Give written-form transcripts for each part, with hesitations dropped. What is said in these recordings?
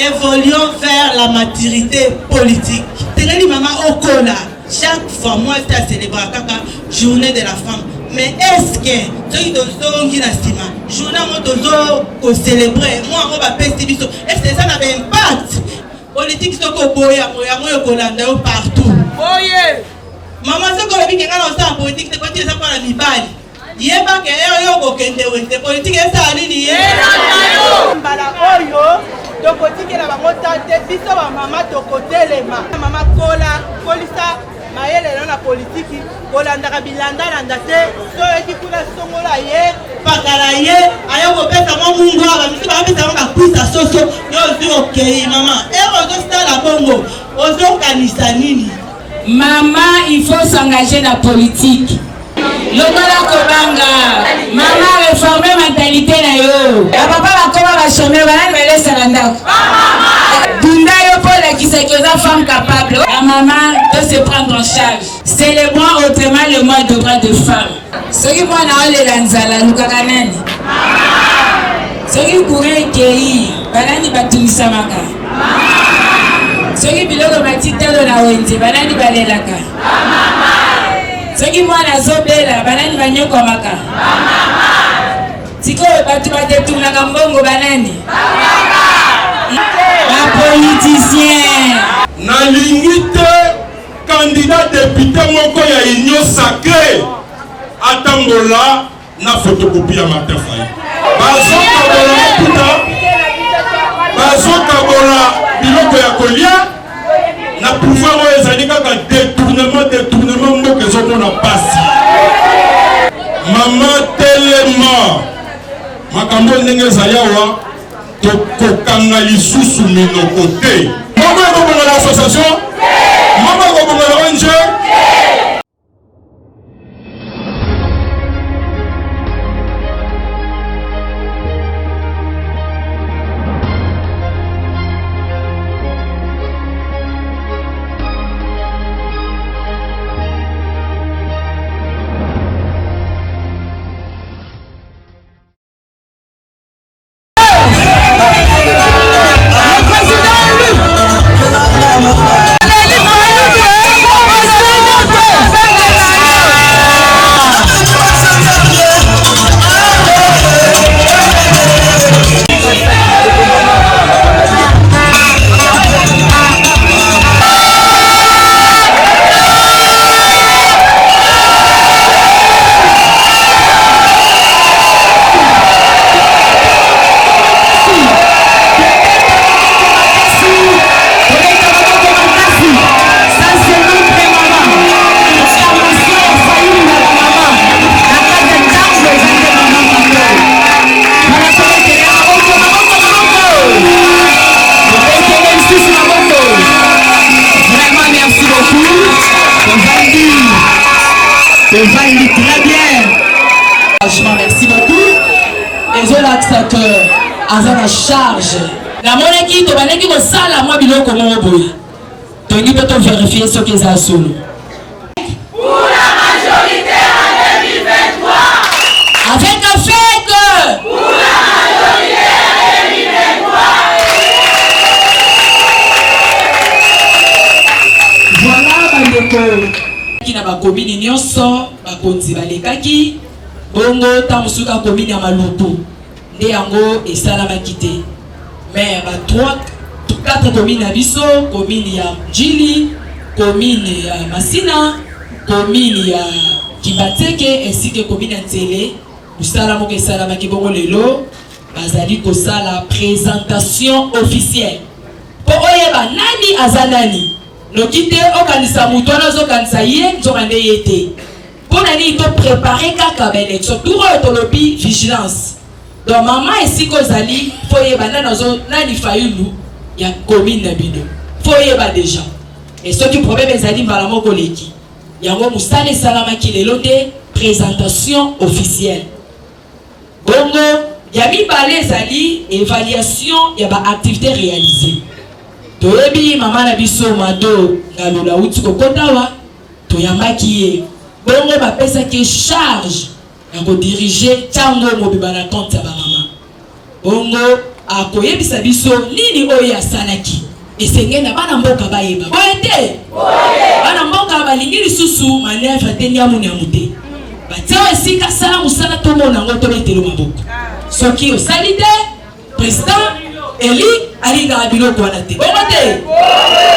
évoluons vers la maturité politique. Tenez maman Okola, chaque fois moi je célébrer la journée de la femme. Mais est-ce que ceux qui sont journée pour célébrer, moi on va est-ce que ça a un impact? Politique c'est que boya partout. Maman c'est que le week-end on s'en politique c'est pas ça pour la mibali. Yeba ke yo kokende wente politique esa nini ye mbala oyo tokotikela bango tante biso ba mama tokotelema mama kola kolisa mayele na politique kolandaka bilandalanda te so eki kuna songola ye pakala ye ayo kopesa mwa mungu aba misi bapesa mwa kuisa soso yo zi okei mama ozo stala bongo ozo kanisa nini Maman, il faut s'engager dans la politique. Lokola kobanga, maman réformer mentalité na yo. Ya papa va koma va chômer, va me laisser l'andako. Dunda yo pour la qui c'est que la femme capable. La maman doit se prendre en charge. Célébrons autrement le mois de droits de femme. Ce qui moi na ole lanzala lukakanani. Ce qui courait kei, banani batumisa maka. Ce qui biloko matitelo na wenze, banani balelaka. Soki mwana zobela banani banyokomaka siko batu batetulaka mbongo banani ba politicien nalingi te candidat député moko ya union sacrée atambola na photocopie ya Martin Fayulu bazokabola biloko ya kolia na pouvoir oyo ezali kaka détournement mboka ezomona pasi mama telema makambo ndenge ezali awa tokokanga lisusu minoko te mama ekobonga na association mama ekobonga na ONG Très bien. Franchement, merci beaucoup. Et je l'axe que Azan a charge. La monnaie qui te banne qui me sale à moi bilo comme on boy. Tu dis que tu vérifier ce qu'ils ont solo. Pour la majorité en 2023. Avec un fait que. Pour la majorité en 2023. Voilà, bandeko. Qui n'a pas commis l'union sort. Bakonzi balekaki bongo tamusuka commune ya Maluku nde yango esalamaki te mais ba 4 communes ya biso commune ya Njili commune ya Masina commune ya Kibateke ainsi que commune ya Nzele musala moko esalamaki bongo lelo bazali kosala présentation officielle po oyeba nani azanani nokite okanisa mutu wana ozokanisa ye nzokande ye te pour aller te préparer kaka l'élection tout autolobie vigilance donc maman ici kozali foye bana nazo nani Fayulu ya commune na bino foye ba déjà et ce qui problème ezali mbala moko leki yango musale salama ki lelo te présentation officielle bongo ya mibale ezali évaluation ya ba activité réalisée toyebi maman na biso mado ngalola uti kokotawa toyambaki ye bongo bapesa ki charge ya ko diriger tango mobimba na compte ya ba mama bongo akoyebisa biso nini oyo asalaki esengeli na bana mboka bayeba boye te bana mboka balingi lisusu manevre te nyamu na mute batia esika sala musala tomona ngo tobetelo maboko soki osali te président Eli alinga biloko wana te bongo te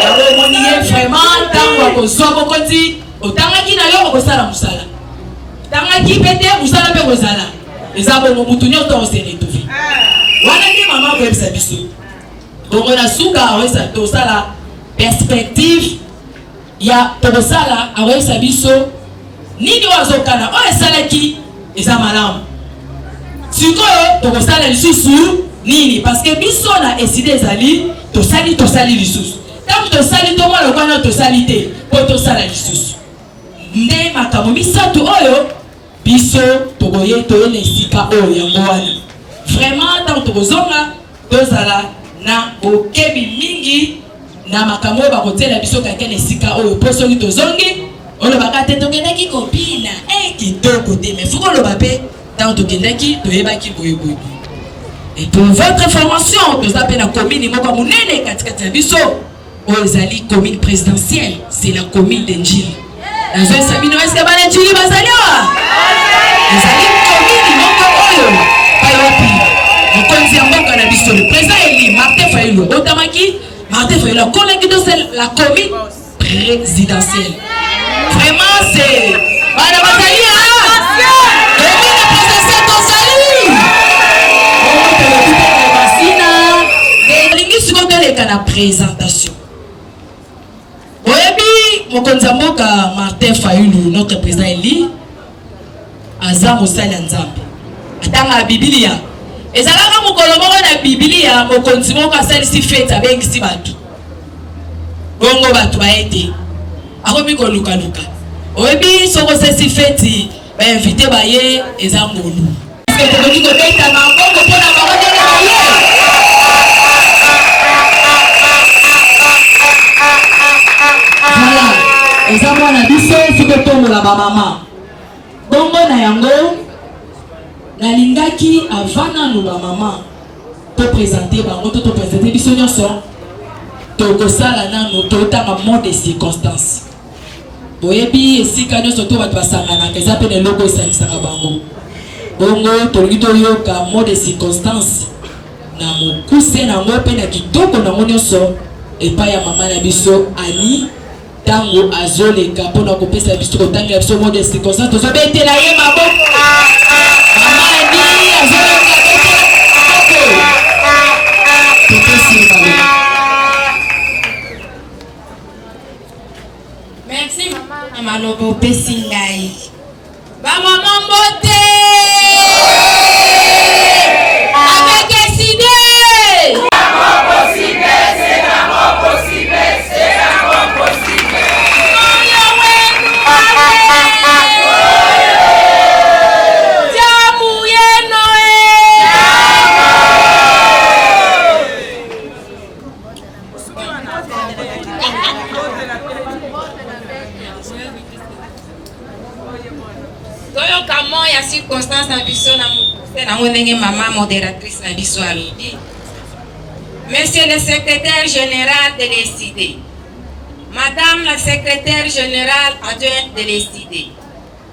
yango omoni ye vraiment ntango akozwa bokonzi otangaki na yo okosala musala tangaki pete musala mpe kozala eza bongo mutu nyonso osene tovi wana nde mama koyebisa biso bongo na suka akoyebisa tosala perspective ya tokosala akoyebisa biso nini oyo azokana oyo esalaki eza malamu sikoyo tokosala lisusu nini parce que biso na eside ezali tosali lisusu ntango tosali tomona lokwana tosali te po tosala lisusu nde makambo misato oyo biso tokoye toyena esika oyo yango wana vraiment ntango tokozonga tozala na bokebi mingi na makambo oyo bakotela biso kakena esika oyo po soki tozongi olobaka te tokendaki kobina kitoko te mais foko oloba mpe ntango tokendaki toyebaki boyeboye. Et pour votre information, nous avons la commune Mokamounene, Katikabiso, Ozali, commune présidentielle, c'est la commune d'Enjil. Dans un Sabino, est-ce que vous avez dit Basalia? Vous avez une commune Mokamoyo, Payopi, vous connaissez un bon cannabis, le président Eli, Martin Fayou, Otamaki, Martin Fayou, la commune présidentielle. Vraiment, c'est Madame Basalia, commune présidentielle d'Ozali. La présentation. Oyebi mokonzamboka Martin Fayulu notre président Eli aza mosali nzambe. Atanga Biblia. Ezalaka mokolo moko na Biblia mokonzi moko asalisi fete abengisi batu. Bongo batu baete. Akomi koluka luka. Oyebi soko sesi fete ba invité baye eza ngolu. Parce que tokoni kobeta na bongo pona bakode na ye. Voilà, eza mwana biso siko tombola ba mama. Bongo na yango nalingaki avana no ba mama to présenter bango to présenter biso nyonso to kosala nano to tanga mode de circonstance. Boyebi esika nyonso to bato basangana eza pe ne logo esalisaka bango. Bongo tolingi toyoka mode de circonstance na mokuse nango pe na kitoko nango nyonso epai ya mama na biso Ani tango azoleka pona kopesa biso kotangira biso mode de circonstance tozobetela ye maboko mama Ani azoleka merci mama malobo pesi ngai ba mama mbote avec des idées circonstance na biso na mukuse na ndenge mama modératrice na biso alobi. Monsieur le secrétaire général de l'ESID, Madame la secrétaire générale adjointe de l'ESID,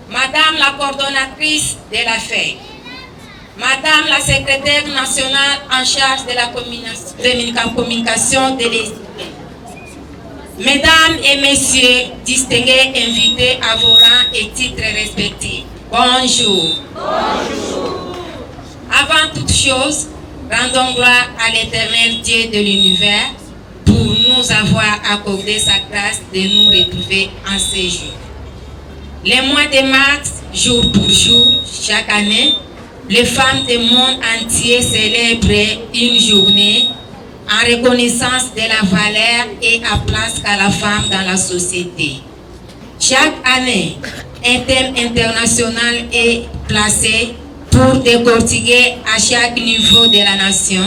Madame la coordonnatrice de la FEC, Madame la secrétaire nationale en charge de la communication de l'ESID, Mesdames et Messieurs, distingués invités à vos rangs et titres respectifs, bonjour. Bonjour. Avant toute chose, rendons gloire à l'Éternel Dieu de l'univers pour nous avoir accordé sa grâce de nous retrouver en ce jour. Les mois de mars, jour pour jour, chaque année, les femmes du monde entier célèbrent une journée en reconnaissance de la valeur et la place qu'a la femme dans la société. Chaque année, un thème international est placé pour décortiquer à chaque niveau de la nation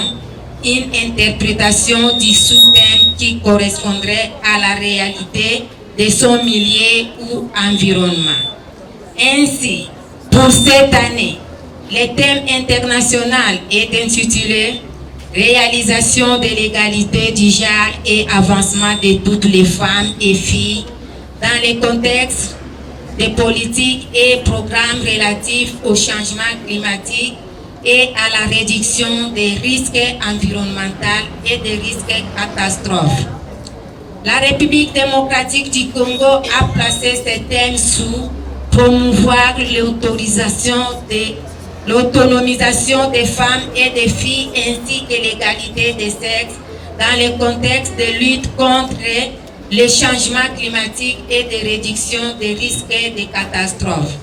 une interprétation du sous-thème qui correspondrait à la réalité de son milieu ou environnement. Ainsi, pour cette année, le thème international est intitulé réalisation de l'égalité du genre et avancement de toutes les femmes et filles dans les contextes des politiques et programmes relatifs au changement climatique et à la réduction des risques environnementaux et des risques catastrophes. La République démocratique du Congo a placé ce thème sous promouvoir l'autonomisation des femmes et des filles ainsi que l'égalité des sexes dans le contexte de lutte contre les changements climatiques et de réduction des risques de catastrophes.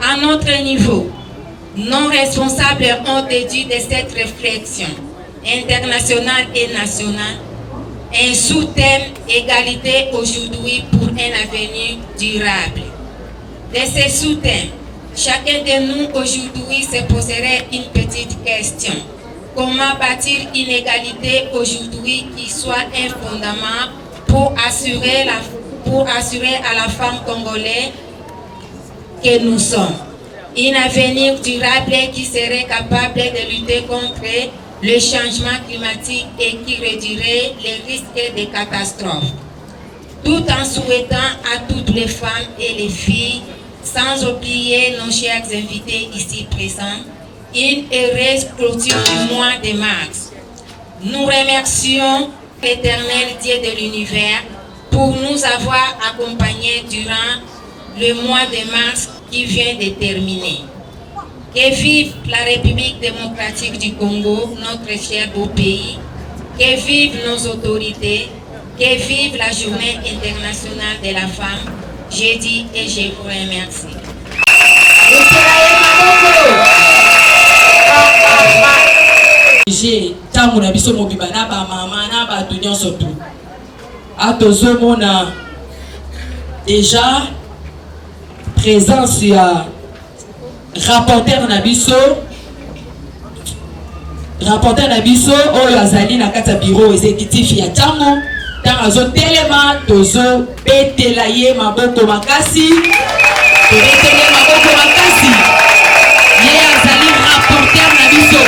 À notre niveau, nos responsables ont déduit de cette réflexion internationale et nationale un sous-thème égalité aujourd'hui pour un avenir durable. De ces sous-thèmes, chacun de nous aujourd'hui se poserait une petite question. Comment bâtir une égalité aujourd'hui qui soit un fondament pour assurer à la femme congolaise que nous sommes un avenir durable qui serait capable de lutter contre le changement climatique et qui réduirait les risques de catastrophes, tout en souhaitant à toutes les femmes et les filles, sans oublier nos chers invités ici présents, une heureuse clôture du mois de mars. Nous remercions l'Éternel Dieu de l'univers pour nous avoir accompagnés durant le mois de mars qui vient de terminer. Que vive la République démocratique du Congo, notre cher beau pays. Que vivent nos autorités. Que vive la journée internationale de la femme. Je dis et je vous remercie. J'ai tangu na biso mobimba na ba mama na ba tunyo surtout. Atozo mona déjà présence ya rapporteur na biso oyo azali na kati ya bureau exécutif ya tango tanga azo telema tozo betela ye maboko makasi ye azali rapporteur na biso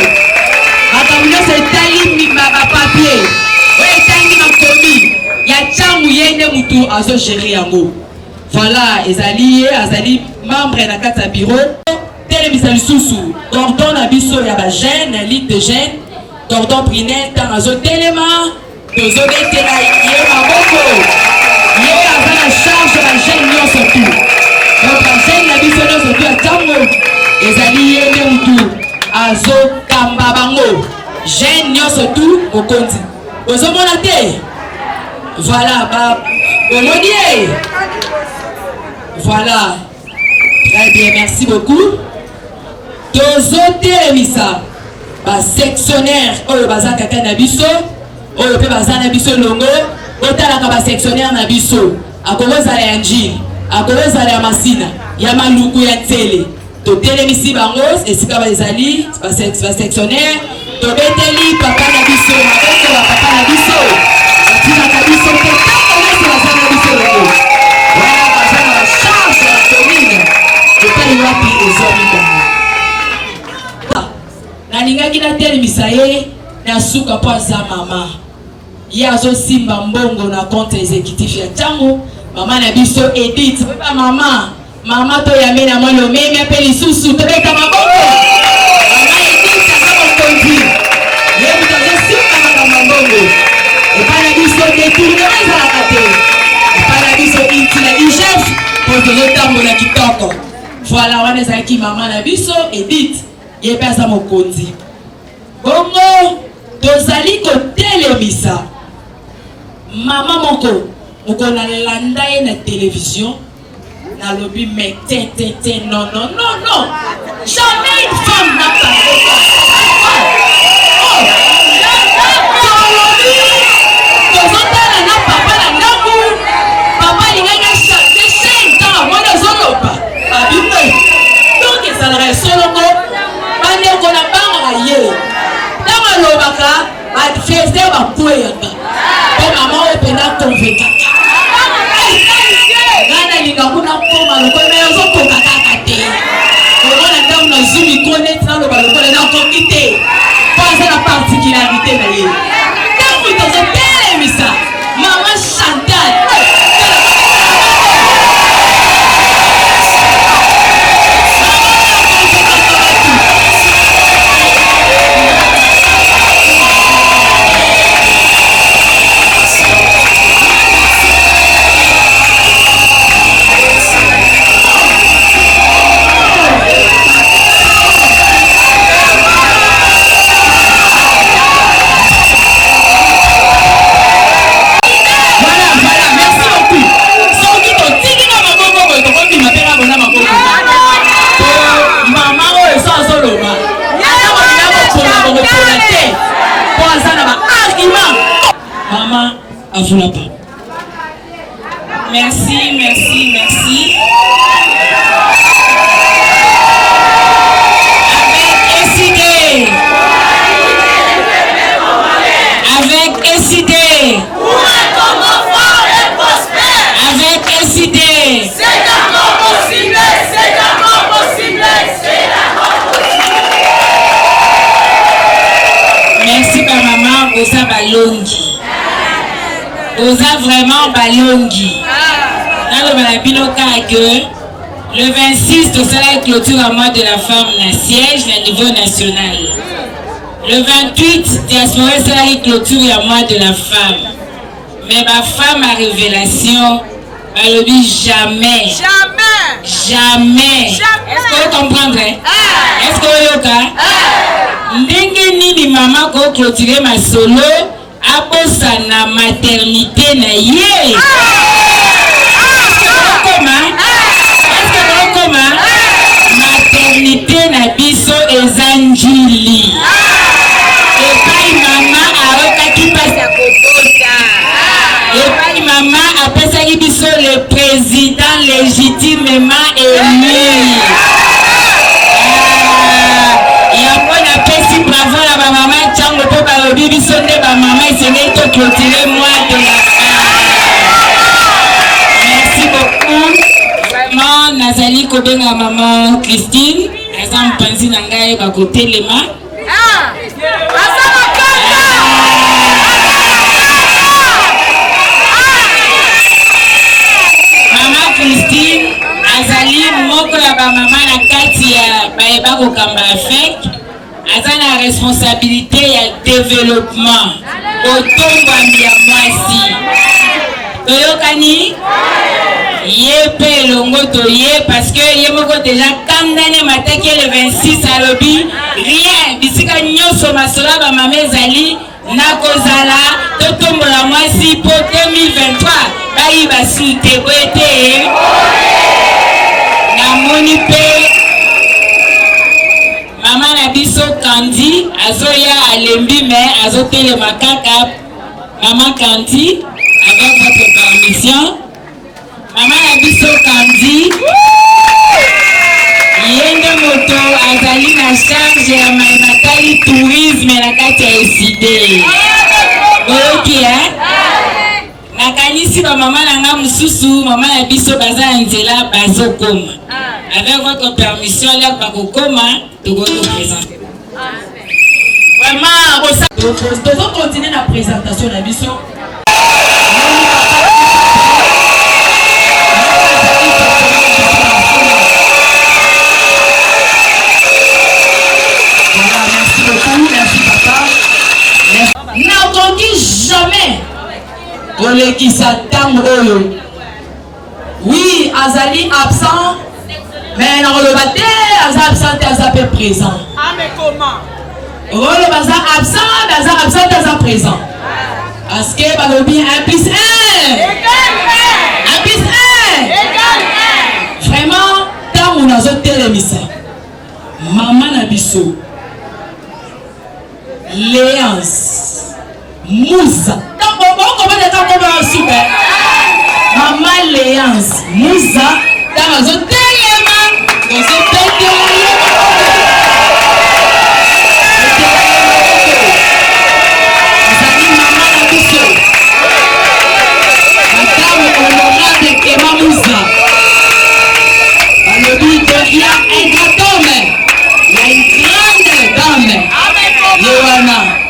makambo nyonso etali bapapier oyo etangi makomi ya tango ye nde mutu azo gérer yango. Voilà, ezali ye azali membre na kati ya bureau telemisa lisusu cordon na biso ya bagene ligue de gene cordon prinet ntango azotelema tozobetela ye maboko ye aza na charge ya bagene nyonso tu donc bagene na biso nyonso tu ya ntango ezali ye nde mutu azokamba bango gene nyonso tu mokonzi ozomona te. Voilà, omoni ye. Voilà, très bien, merci beaucoup. Tozotelemisa ba sectionnaire oyo baza kaka na biso oyo pe baza na biso longo otalaka ba sectionnaire na biso akozala ya njili akozala ya masina ya maluku ya tele totelemisi bango esika bazali ba sectionnaire tobeteli papa na biso maboko ya papa na biso atina na biso te kaka baza na biso longo. Voilà, baza na charge ya commune totali wapi ezomi nalingaki natelemisa ye na suka po aza mama ye azosimba mbongo na compte exécutif ya ntango mama na biso Edith papa mama toyambe na mwana omemi ape lisusu tobeta maboko mama Edith aza mokonzi ye moto azosimba na mbongo epai na biso detournement ezalaka te epai na biso intila igef po tozotambola kitoko. Voilà, wana ezalaki mama na biso Edith ye pe aza mokonzi. Bongo tozali kotelemisa mama moko na landa ye na télévision na lobi mais non jamais une femme n'a parlé comme ça. Tozotala na papa na ndaku papa lingaka chaque chaîne tant mwana zoloba abimwe donc ezalaka solongo bandeko na banga ye tanga lobaka badfeste bakweyaka po mama oyo pena konvekaka ngana linga kuna koma lokola yozokoka kaka te omona ntango nazwi mikro neti naloba lokola nakoki te po aza na particularité vous la parole. Merci. Avec SID. Pour un Congo fort et prospère. Avec SID. C'est d'accord possible. Merci par maman, Osa Balongi. Osa vraiment Balongi. Dans le Malabinoka que le 26 de la clôture à mois de la femme la siège à niveau national. Le 28 diaspora sera la clôture à mois de la femme. Mais ma femme à révélation, elle ne dit jamais. Est-ce que vous comprenez? Est-ce que vous comprenez? Ndenge nini maman ko clôturer ma solo abosa na maternité na ye. Maternité na biso ezanjili. Epai mama aokaki pasa kokota. Epai mama apesaki biso le président légitimement élu. Bravo la maman, Tchango po balobi biso nde ba maman esengeli to clôturer mois de la femme. Merci beaucoup. Vraiment nazali kobenga maman Christine, aza mpanzi na ngai bakotelema. Maman Christine azali moko ya ba maman na kati ya bayeba kokamba affect. Aza na responsabilité ya développement otombami ya mwasi toyokani ye pe longo toye parce que ye moko déjà kandane mataki le 26 alobi rien bisika nyonso masola ba mama ezali na kozala totombola mwasi po 2023 bayi basute boete na moni pe maman na biso Kandi azoya alembi mais azotele makaka. Maman Kandi avec votre permission. Maman na biso Kandi yende moto azali na charge ya matali tourisme na kati ya SID. Oyoki nakanisi ba maman na nga mususu maman na biso baza nzela bazokoma. Avec votre permission, là, pas comment, tu vas nous présenter. Vraiment, tu vas continuer la présentation de la mission. Voilà, merci beaucoup, merci papa. N'entendis jamais on qui s'attend. Oui, Azali absent. Mais non, le matin, Azar absent, Azar présent. Ah, mais comment? Le bazar absent, Azar présent. Parce que Balobi 1 plus 1 égale 1 plus 1 égale 1. Vraiment, tant on a zoté l'émission. Maman Nabiso, Léance, Moussa. Tant qu'on va être comme un super. Maman Léance, Moussa, tant on a zoté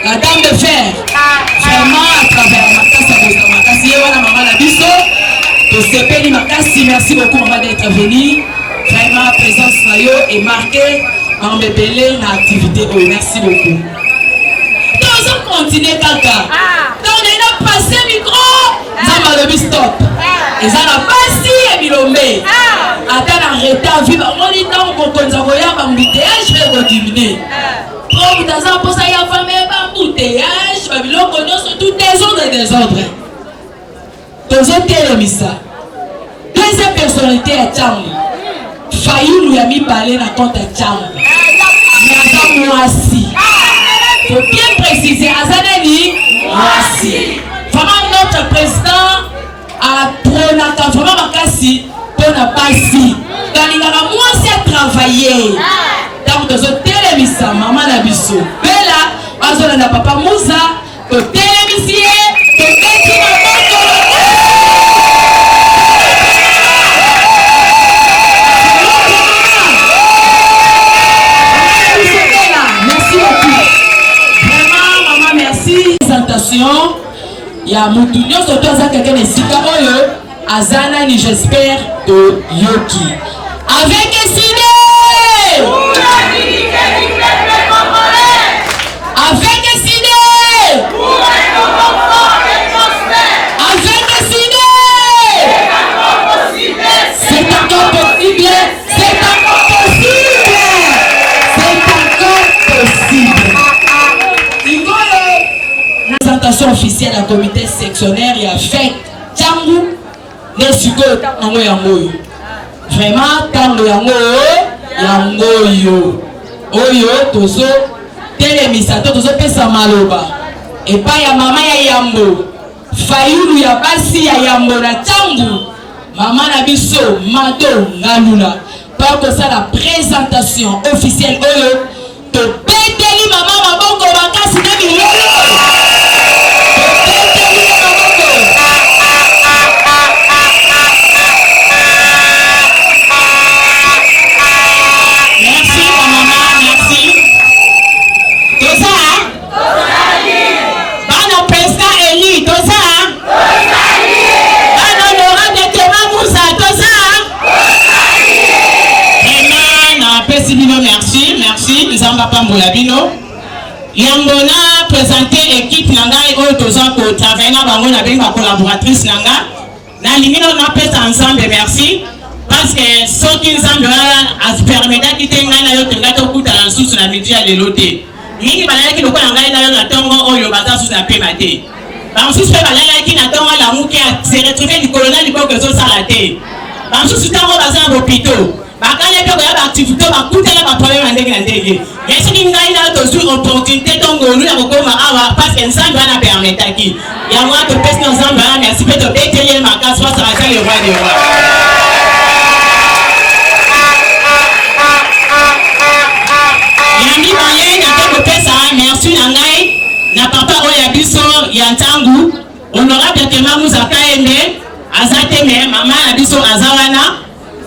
la dame de fer, vraiment à travers merci beaucoup maman d'être venue. Vraiment la présence est marquée en me belé dans l'activité. Merci beaucoup. Nous allons continuer kaka. Donc on a passé le micro. Nous allons le stop. Et ça n'a pas si ébilomé. Attends arrêter à vivre. On dit non pour qu'on s'envoie un embouteillage, je vais diminuer. Pour vous avoir pour ça y a famille un embouteillage, Babylone connaît tout désordre et désordre. Tous les missa. Deuxième personnalité à Tchang. Fayoulou a mis parler dans compte à Tchang. Mais Moassi. Il faut bien préciser, Azanani Moassi. Vraiment notre président. mwasi kalingaka mwasi atravailler ntango tozotelemisa mama na biso bela azolanda papa muza totelemisi ye tobeti maboko. Merci beaucoup. Vraiment maman merci. Présentation ya mutu nyonso to aza quelqu'un esika oyo azana ni j'espère to yoki avec Sine avec Sine avec Sine c'est encore possible, c'est encore possible, c'est encore possible. Présentation officielle à comité sectionnaire et à fête Tchangou ne siko tango yango vraiment tango yango yo oyo tozo telemisa to tozo pesa maloba et pas ya mama ya yambo fayulu ya basi ya yambo na Tchangou mama na biso mado ngalula pour que ça la présentation officielle oyo to peteli mama mabongo bakasi na bilolo. Merci, nous avons pas Mbolabino. Yangona présenté équipe nanga et autres pour travailler avec ma collaboratrice nanga. Na limite on a fait ensemble merci parce que ceux qui nous ont permis d'quitter ngana yo tengato kuta na sous na midi à l'éloté. Mingi balala ki lokona ngana na tongo oyo bata sous na pemate. Ba sous pe balala ki na tongo la muke a se retrouver du colonel du que so salate. Ba sous tango baza hôpital. Bakale pe ko ya activité ba kutela ba problème ndenge na ndenge. Yesu ki ngai na to sur opportunité tongo lu ya kokoma awa parce que nsambe ana permettre ki. Ya moi to pesi nsambe ana merci pe to beteye makasi wa sara le roi des rois. Yami baye na to pesa merci na ngai na papa oya biso ya Ntangu honorable Tema Muza Kaende azate me mama na biso azawana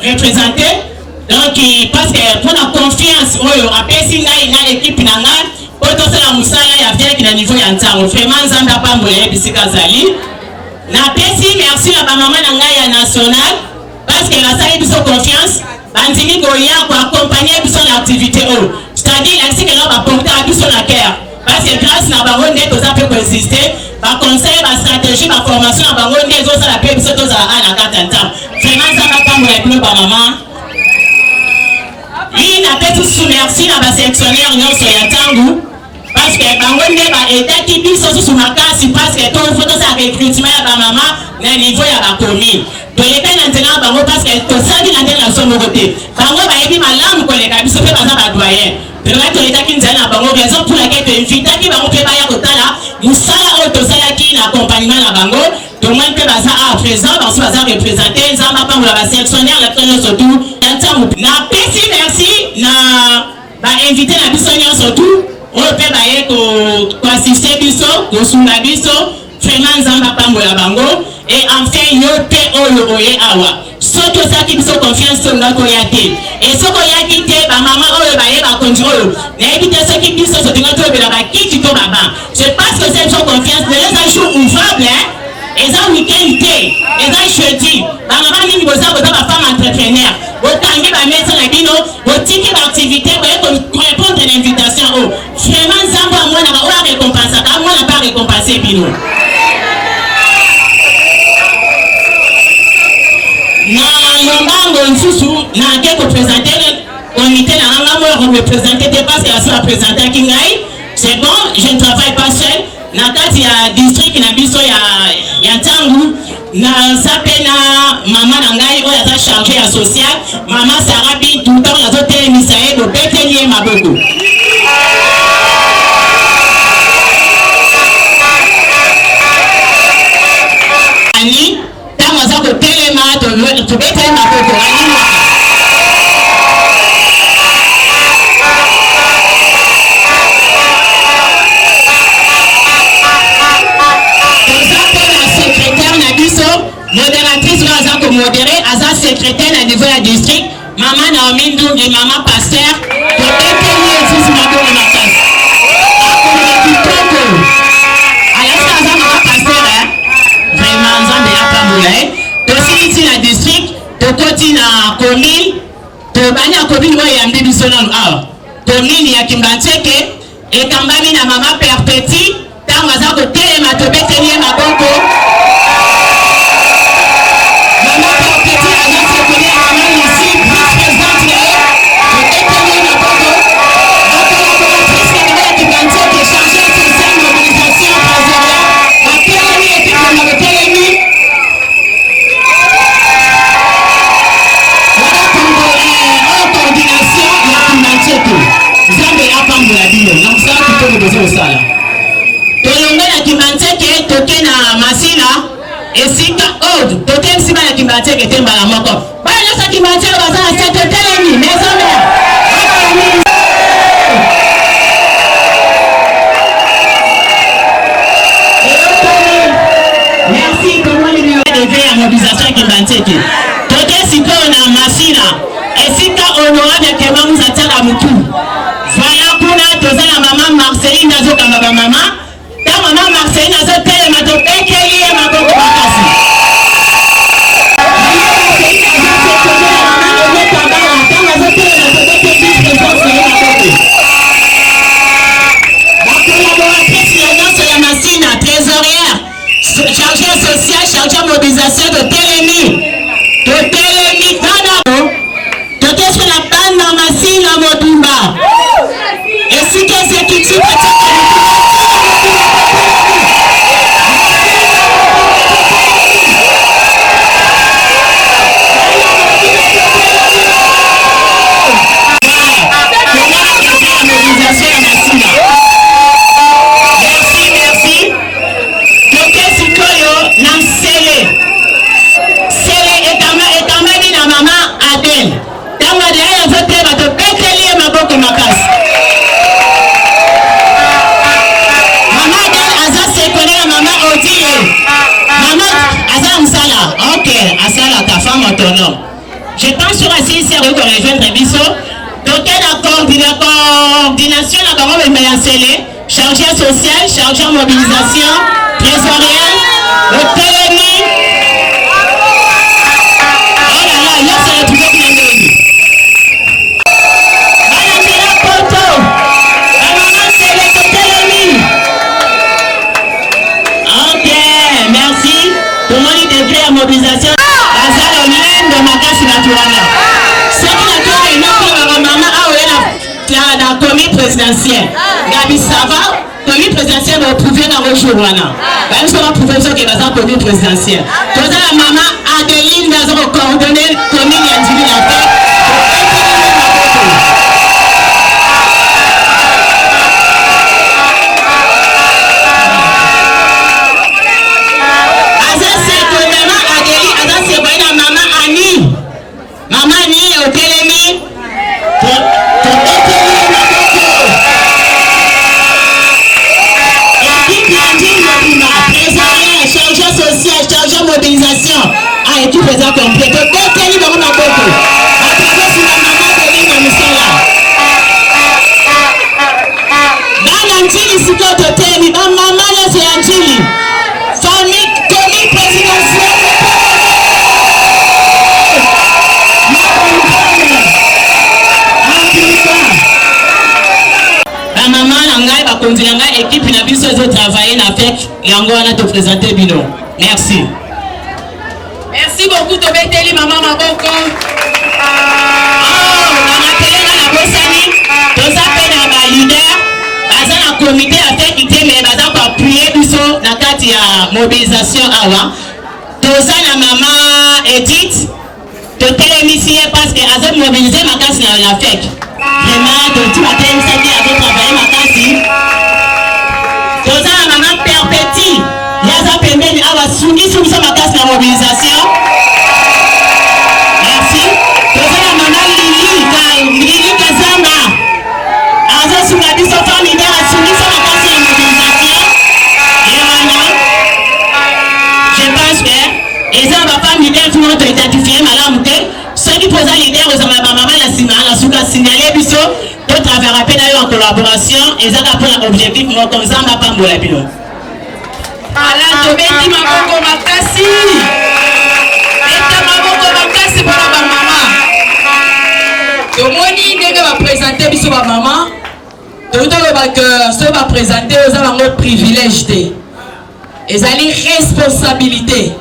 représenté. Donc parce que pour la confiance oyo apesi ngai na équipe nanga poto sala musala ya fier ki na niveau ya Ntango vraiment nzamba pambole bisika zali na pesi merci à ba maman nanga ya national parce que la sala biso confiance bandimi ko ya ko accompagner biso l'activité o c'est-à-dire ainsi que là ba porter biso la cœur parce que grâce na bango nde to za pe ko insister ba conseil ba stratégie ba formation na bango nde zo sala pe biso to za ana katanta vraiment nzamba pambole bino ba maman. Il a fait tout sous merci à la sectionnaire nyonso ya Ntangu parce que bango nde ba état ki biso sous makasi parce que to photo sa recrutement ya ba maman na niveau ya ba commune to l'état maintenant bango parce que to sali na ndenge na somo côté bango ba yebi malamu ko leka biso pe baza ba doyen de la to l'état ki nzana bango raison pour laquelle to invite ki bango pe ba ya kotala musala o to sala ki na accompagnement na bango donc moi pe baza à présent parce que baza représenter nzamba pa la sectionnaire la tronyo surtout na pesi merci na ba invité na biso surtout on peut bailler ko assister biso ko sula biso vraiment nzamba pambola bango et enfin yo pe oyo oye awa soto ça qui biso confiance sur ngako yate et soko yaki te ba mama oyo baye ba contrôle na éviter ce qui biso so tinga to bela ba kiti to baba je pense que c'est une confiance de les jours ouvrables et ça week-end et ça jeudi ba mama mingi boza ba femme entrepreneur autant ba mettre na bino otiki ba activité pour répondre à l'invitation oh vraiment nzamba moi na ba récompense ka moi na pas récompenser bino na lombango nsusu na ke ko présenter comité na nga moi représenter parce que ça présenter kingai c'est bon je ne travaille pas seul na kati ya district na biso ya Ntangu na sapena mama na ngai oyo aza chargé ya social mama Sarabi tout temps la zote misae do betelier maboko ani tama za ko telema to betelier maboko ani secrétaire à niveau du district, maman Naomi Ndungi, maman pasteur, pour éteindre aussi ma bonne macasse. Alors, ça, maman pasteur, vraiment, on a pas voulu. Aussi, ici, la district, de côté la commune, de Bania commune, moi, il y a un bébé sonore. Commune, il y a Kimbanteke, et Kambami, la maman perpétue, tant que ça, côté, ma tobe, tenir ma bonko. Maman perpétue, la maman se connaît, la maman ici, vice-présidente, et tenir ma bonko. La collaboratrice, la maman Kimbanteke, chargée de social, mobilisation, trésorière, la PLMI, et puis la PLMI. tolonga na Kimbanteke toke na masina esika od toke msima na Kimbanteke temba la moko bana nyonso Kimbanteke baza na se totelemi maison mère merci comment le numéro de veille à mobilisation à Kimbanteke toke sikoyo na masina esika honorable Kema Muzatala Mutu. Voilà kuna toza na maman Marceline nazo kamba ba maman. Ta maman Marceline nazo tele mato pekeli ya maboko makasi. Maman Marceline nazo tele maman ole kabala ta nazo tele mato pekeli présence ya maboko. La collaboratrice ya nyonso ya masina trésorière chargée sociale chargée mobilisation de Telemi. De Telemi kana tote sur la bande na masina modumba. Et si que c'est qui tu je pense sur la CICR qu'on rejoindre Bisso. Donc, la coordination, la parole est scellée, chargée sociale, chargée mobilisation, trésorière, le télémi. Oh là là, il y a ça, tout le monde. Valentina Poto, la maman, c'est le télémi. Ok, merci. Tout le monde est déclaré à mobilisation. De makasi na tuwana seki na toka inoko mama au ena na comité présidentiel gabi sava comité présidentiel va prouver na rejoindre ba nous va prouver que dans un comité présidentiel toza la maman Adeline dans un coordonner comité individuel la fait mobilisation a été présent complet. De Bételi dans ma boko. À travers sur la maman de l'île de Moussala. Dans l'Antili, si tu as été ma maman, c'est Antili. Famille, commis présidentielle. La maman, la conduire l'équipe, n'a vu ce travailler avec Yango, on a te présenté Bino. Merci. Merci beaucoup, Tobeteli, maman Maboko. Oh, dans la télé, dans la Bossani, tous appels à ma leader, dans un comité à faire quitter, mais dans un appuyer, dans la carte, il y a mobilisation avant. Tous la maman Edith, de télémicier, parce que à cette mobilisé, ma casse, la fête. Vraiment, de tout matin, ça dit à travailler ma casse. Tous la maman perpétue. Yaza pembeni awa sungi sungi ma casse la mobilisation. Merci. Tozana mama Lili Kazamba. Aza sunga biso famille à sungi ma casse la mobilisation. Je pense que les hommes va pas me dire tout le monde identifié madame Té. toza leader ozanga ba maman na sima na suka signaler biso to travailler pe na yo en collaboration ezaka pour l'objectif moko nzamba pambola bino. Ala tobeti maboko makasi. Eta maboko makasi pour ba maman. Tomoni ndenge ba présenter biso ba maman. Totoloba que ce va présenter aux alango privilège te. Ezali responsabilité.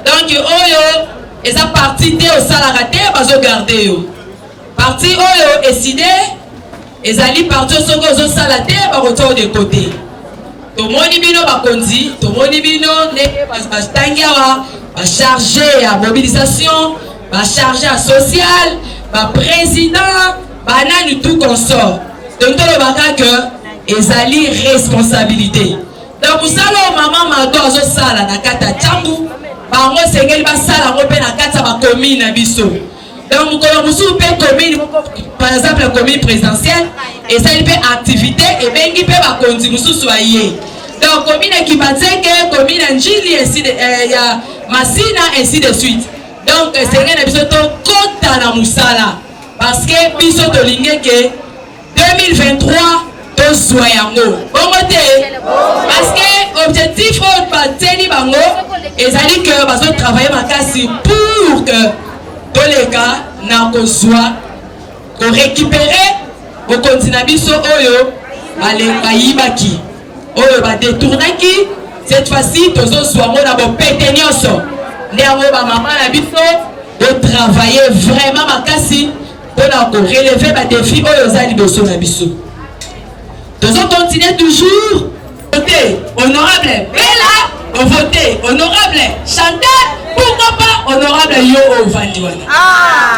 Donc oyo eza parti te au salarate bazo garder yo. Parti oyo décidé ezali parti soko zo salate ba retour de côté. Tomoni bino bakonzi, tomoni bino ne ba tangiawa, ba chargé à mobilisation, ba chargé à social, ba président, ba nani tout consort. Donc tout le baka que ezali responsabilité. Donc vous savez maman Margot zo sala na kata chambu, ba ngo sengeli ba sala ngo pe na kata ba commune na biso. Donc nous avons pe commune par exemple la commune présidentielle et ça il peut activité et bengi pe ba konzi musu soyé. Donc commune qui bateke, commune Njili ainsi de ya Masina ainsi de suite. Donc c'est rien biso to kota na musala parce que biso to lingé que 2023 to soyango. Bongo te parce que objectif au bateli bango ezali que bazo travailler makasi pour que tous les cas na kozwa ko récupérer au continent biso oyo balenga yibaki oyo ba détournaki cette fois-ci tozo soyango na bo pété nyonso ndango ba maman na biso de travailler vraiment makasi pour relever les défis oyo za liboso na biso. Nous allons continuer toujours voter honorable Bella, voter honorable Chantal, pourquoi pas honorable Yo Vandiwana.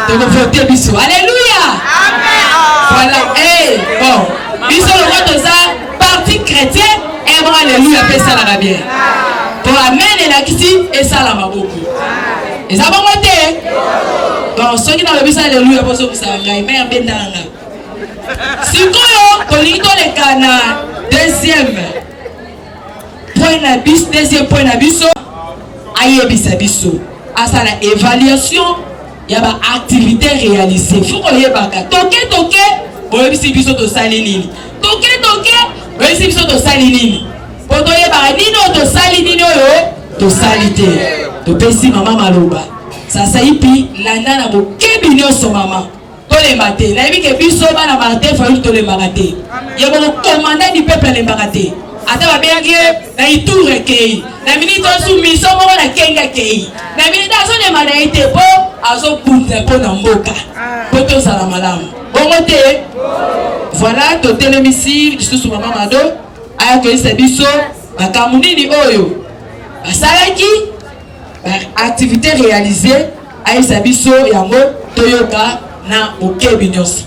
Donc voter biso. Alléluia. Amen. Voilà. Et bon, biso le roi de ça, parti chrétien, et bon alléluia, paix ça la bien. Pour amen et la kiti et ça la beaucoup. Et ça va monter. Bon, ceux qui dans le biso alléluia pour ceux qui savent, mais bien dans la. Si vous avez deuxième point deuxième point d'abisso, à ça la évaluation, il y a une activité réalisée. Il faut que vous ayez toqué, vous avez vu de salinine. Toqué, vous avez vu de salinine. Pour que vous ayez de salinine, de salité. De pessi maman maloba. Ça y est, la nana, vous kébinez son maman. Les matés, la vie que biso bana maté faut tous les maraté. Il y a mon commandant du peuple les maraté. Ata ba bien que na itu rekei. Na minute soumission mo na kenga kei. Na minute aso ne manaité po aso punte po na mboka. Poto sala malamu. Bongote. Voilà to télémissile sous maman Mado aya que c'est biso bakamunini oyo. Basalaki activité réalisée aya sabiso yango toyoka na okebi nyonso.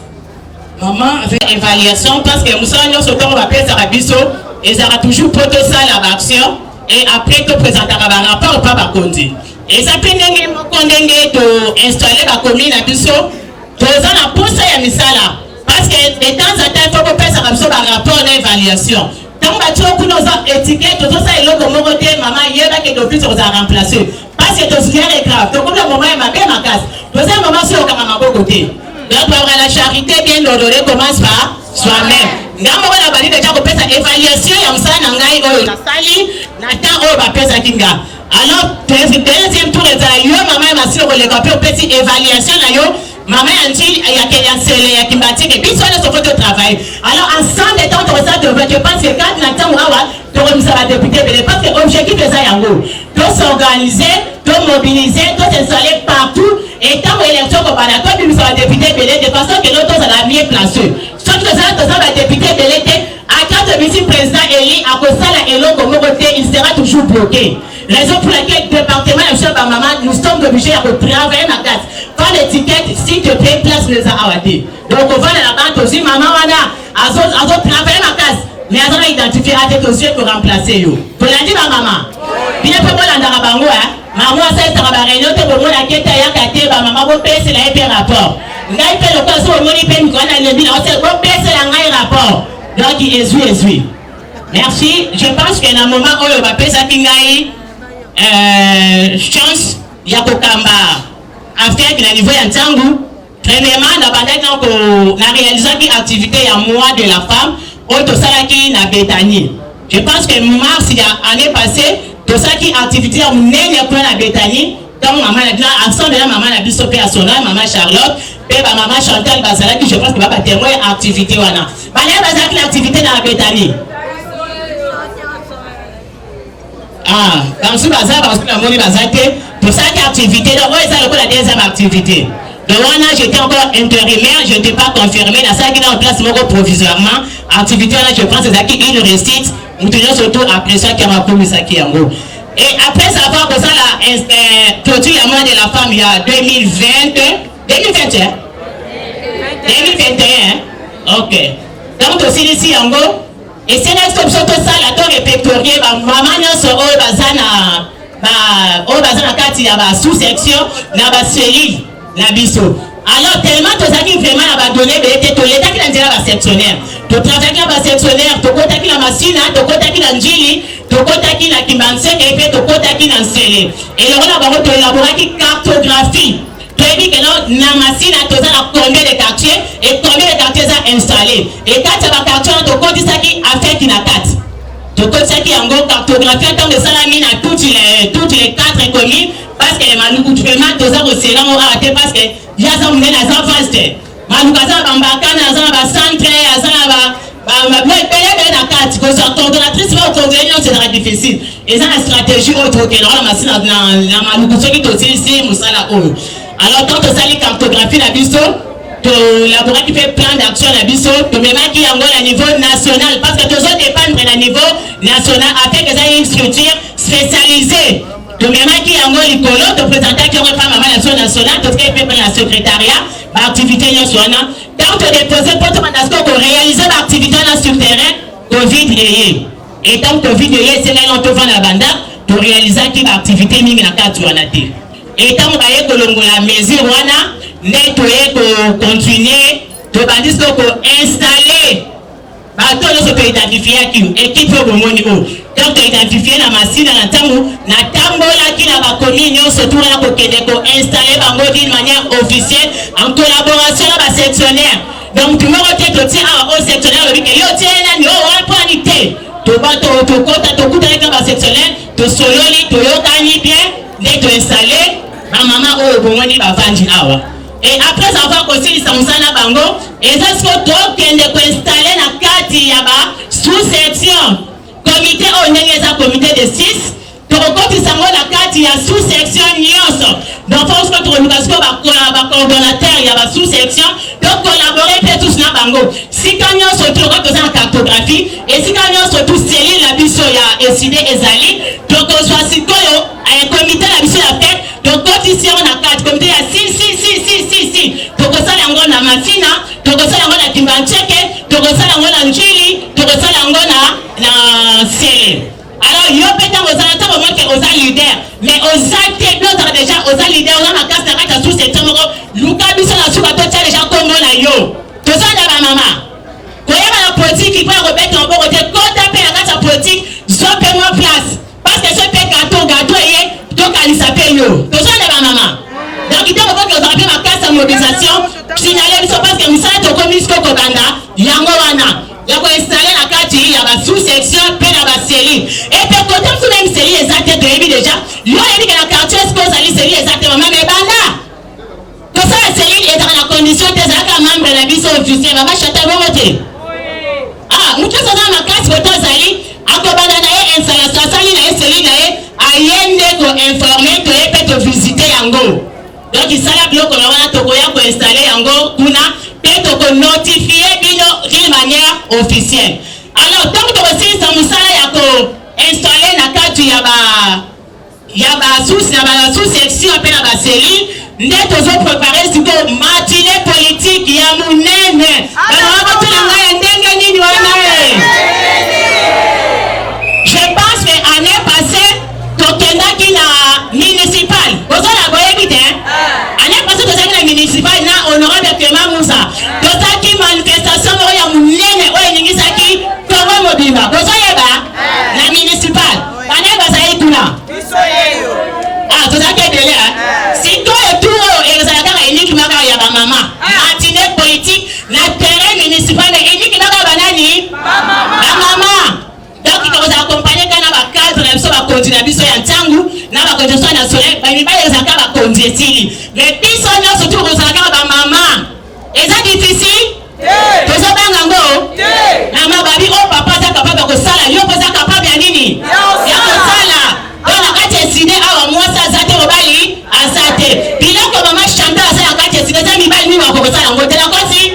Maman avec évaluation parce que nous sommes nyonso to ba pesa rabiso et ça a toujours poto ça la action et après to présenter ba rapport pas ba konzi. Et ça peut ndenge moko ndenge to installer ba commune na biso to za na posa ya misala parce que de temps en temps faut pesa rabiso ba rapport na évaluation. Tant ba tio kuno za étiquette to ça eloko moko te maman yeba que d'office on va remplacer. Parce que tout ce qui est grave, donc le moment est ma bien ma casse. Deuxième moment c'est au Kamama côté. Donc la charité bien ordonnée commence par soi-même. N'amoko na bali déjà ko pesa évaluation ya msana ngai oyo na sali na ta o ba pesa kinga. Alors deuxième tour est là yo maman ma sio le capé petit évaluation na yo maman anti ya kenya sele ya kimbati ke biso le soko de travail. Alors ensemble étant de ça je pense que quand na temps wa to remisa ba député parce que objectif est ça yango. De s'organiser, de mobiliser, de s'installer partout et tant que l'élection comme on a toi puis nous sommes députés de façon que l'autre ça la mieux placé. Sauf que ça va député belé à quand le vice-président élu à cause ça la élo comme côté il sera toujours bloqué. Raison pour laquelle le département de maman nous sommes obligés à travailler ma case. Quand l'étiquette s'il te plaît place les awadi. Donc on va à la banque aussi maman wana à travailler ma case. Mais on a identifié à tes dossiers pour remplacer yo. Pour la dire ma maman. Bien pour moi l'andara bango hein. Maman ça est à la réunion te pour moi la quête ya kate ba maman bo pèse la épée rapport. Ngai fait le cas sur moni pe mi kona le bilan c'est bo pèse la ngai rapport. Donc il est. Merci. Je pense que na moment où on va pèse kingai chance ya kokamba affaire na niveau ya ntangu. Premièrement, na réalisation activité ya mois de la femme au Salaki na Bethany. Je pense que mars il y a année passée, tout ça qui activité ya munene pour na Bethany. Comme maman a dit, accent de la maman a biso pe asona, maman Charlotte, pe ba maman Chantal Bazalaki, je pense que va pas témoin activité wana. Ba na bazaki l'activité na Bethany. Ah, dans ce bazar parce que la moni bazate, pour ça qui activité, donc ouais ça le la deuxième activité. Donc là j'étais encore intérimaire, je n'étais pas confirmé, dans ça qui est en place provisoirement, activité là je pense que c'est qui une réussite, nous tenons surtout après ça qui a ma promis ça qui est en gros. Et après ça va pour ça la clôture à moi de la femme il y a 2021. Ok. Donc aussi ici en gros. Et c'est là que surtout ça la tour répertorié maman nyonso oyo bazana kati ya ba sous-section na ba cellule na biso. Alors tellement tout ça qui vraiment a donné bete to leta ki na ndela ba sectionnaire. To travailler ba sectionnaire, to kota ki la machine, to kota ki la njili, to kota ki la kimbanse et puis to kota ki na nsele. Et là on a ba to élaborer ki cartographie. Prévu que na machine to za na combien de quartiers et combien de quartiers ça installé. Et quand ça va quartier to koti ça qui affaire qui na 4. To koti ça qui en gros cartographie tant de salamine à toutes les 4 communes parce que les maluku vraiment to za ko sela mo arrêter parce que ya ça mon na ça vaste. Maluka za bambaka na za ba centre za ba pele na 4 ko ça coordonnatrice va coordonner c'est très difficile. Et ça la stratégie autre que la machine na maluku ce qui to si musala o. Alors quand on sali cartographie la biso, to laboratoire qui fait plan d'action la biso, to même qui en gros à niveau national parce que toujours dépendre à niveau national afin que ça ait une structure spécialisée. To même qui en gros l'école, to présenter qui on pas maman nationale, to fait la secrétariat, activité nationale. Quand on déposer pour tout pour réaliser l'activité sur le terrain, Covid et tant que Covid c'est là on te vend la banda, to réaliser qui activité mingi na katu wanate. Et tant que la mesure wana nettoyer pour continuer to bandis ko installer bato le peut identifier qui équipe au moni o donc identifier la machine na tango na tambola qui na ba commune surtout na ko kede ko installer bango d'une manière officielle en collaboration avec ba sectionnaire donc tu me retiens to ti au sectionnaire le que yo tiena ni o wa planité to bato to kota to kuta avec ba sectionnaire to sololi to yokani bien dès to installer ma maman o bomoni ba vandi awa. Et après avoir aussi samsana bango et ça se to kende ko installer na kati ya ba sous-section comité o ndenge za comité de 6 to kokoti sango na kati ya sous-section nyonso donc faut que to lukasko ba coordonnateur ya ba sous-section to collaborer pe tous na bango si kanyo so to ko za cartographie et si kanyo so to cellule la biso ya SID ezali to ko so sikoyo un comité la biso ya fête donc quand ici on a 4 comité ya si to ko sala yango na masina to ko sala yango na kimbancheke to ko sala yango na njili to ko sala yango na sele. Alors yo peta ozala ta moment que oza leader mais oza te d'autres déjà oza leader on a casse na kata sous cette moko luka biso na suka to tia déjà comme na yo to ça na ba mama ko ya na politique pour remettre en bon côté quand taper na kata politique zo pe moi place parce que ce pe gâteau yé donc ali s'appelle yo to ça na ba mama donc il doit que oza pe ma casse mobilisation signaler biso parce que misala to commis ko banda yango wana ya ko installer la carte ya ba sous-section pe na ba cellule et puis côté sous même cellule exacte de ebi déjà yo ebi que la carte est cause ali cellule exactement mais banda to ça la cellule est dans la condition des aka membre na biso officiel mama chata bomote ah mutu ça dans la carte ko tozali akobanda na ye installation sali na ye cellule na ye ayende ko informer to e pe to visiter yango donc il sala biloko na wana to ko ya ko installer yango kuna pe to ko notifier bino d'une manière officielle. Alors donc to aussi ça musala ya ko installer na katu ya ba sous-section pe na ba cellule nde to zo préparer siko matinée politique ya munene ba ba to na ndenge nini wana je pense que année passée to kenda ki na municipal bozo la boyebi te année passée to za na municipal na honorable Clément Moussa to ta ki manifestation ya munene o iningisa ki Congo mobimba bozo yeba na municipal année passée kuna ah to za ke dele si to e tour bakonzi na biso ya ntangu na bakonzi so national bamibali ezalaka bakonzi esili mais biso nyonso tu kozalaka bamama eza difficile tozobanga ngo mama babi o papa aza capable kosala yo poza capable ya nini ya kosala wana kati eside awa mwasi aza te mobali aza te biloko mama chanta aza ya kati eside eza mibali nini bakokosala yango te nakosi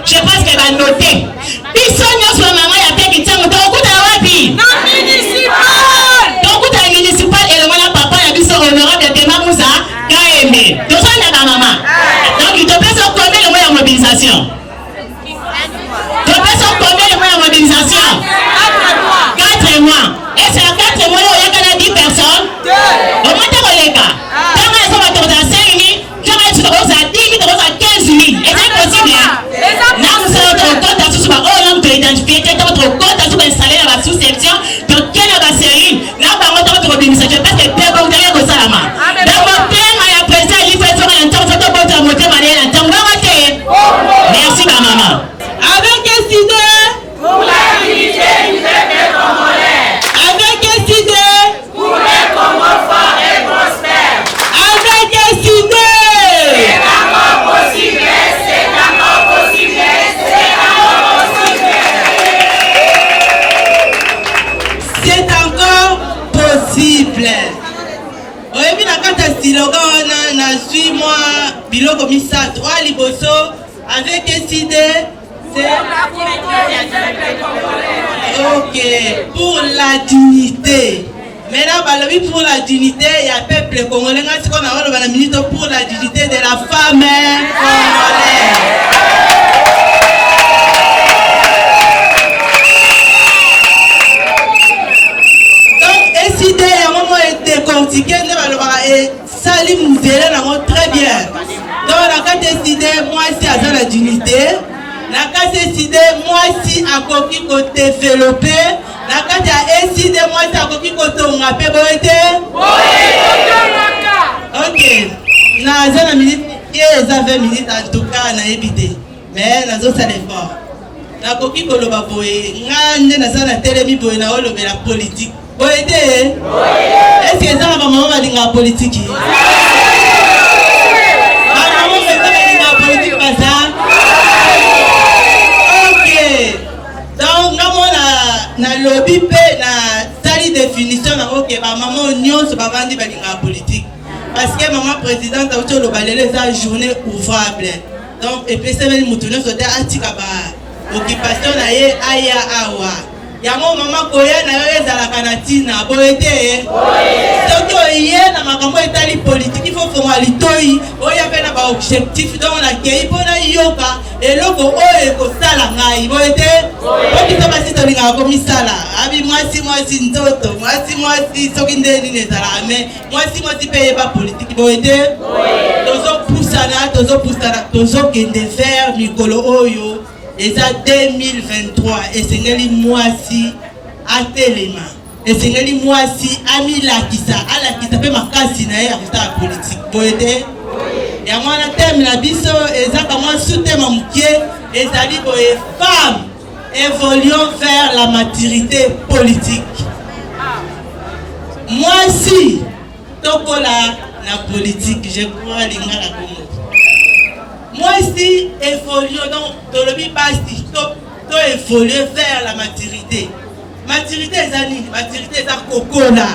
je pense qu'elle va noter. mobilisation. Tu peux combien de mois de mobilisation? 4 mois. Et c'est à 4 mois, il y a 10 personnes. Au moins, tu as les gars. Tu as 5 000, tu as 10 000, tu as 15 000. Et c'est possible. Là, nous sommes notre compte à sous-identifier, notre compte à sous-installer dans la sous-section. Donc, quelle est la série? Là, par contre, notre mobilisation, parce que tu es bon derrière le Salama. Dans mon thème, il y a président, il fait son temps, il faut que monter ma temps. Merci, ma maman. Avec quelle idée? Pour la dignité du peuple congolais. Avec quelle idée? Pour les Congos forts et prospères. Avec quelle idée? C'est encore possible, c'est encore possible, c'est encore possible. C'est encore possible. Oyebi na kata siloga wana na zui moi biloko misato wa liboso avec quelle idée? C'est ok, pour la dignité. Maintenant, balobi pour la dignité, il y a peuple congolais qui qu'on a la minute pour la dignité de la femme congolaise. Donc, et si il y a un moment asali muzele nango très bien. Donc naka décidé moi si aza la dignité, naka décidé moi si akoki ko développer, naka décidé moi si akoki ko tonga pe boete. OK. Na za na minute, et ça 20 minutes en tout cas na ebité. Mais nazo ça l'effort. Nakoki ko loba boye, ngande na za na telemi boye na olobe la politique. Boete. Est-ce que ça va maman va dire la politique? Ok. Donc, na lobby pe na sali définition na ok ba maman union so ba bandi ba linga politique parce que maman présidente auto lo balele za journée ouvrable. Donc et puis c'est même mutuno so ta atika ba occupation na ye aya awa. Yango maman koya na yo ezalaka na tina boete. Soki oye na makambo etali politique il faut fonga litoi oya pe na ba objectif donc na kei pona yoka eloko oyo ekosala ngai boete. Oki to basi to linga ko misala abi mwasi ntoto mwasi soki ndeni nezala mais mwasi pe ba politique boete. Tozo poussana kende faire mikolo oyo. Et ça 2023 et c'est ngeli mwasi atelema et c'est ngeli mwasi amilakisa alakisa pe makasi na ya kuta politique boete ya mwana thème na biso ezaka mwa soutema mukie ezali boye femme évoluons vers la maturité politique. Mwasi tokola na politique je crois lingala Congo. Moi aussi, évoluons donc dans le basi, to évoluer vers la maturité. Maturité zani, maturité za kokola.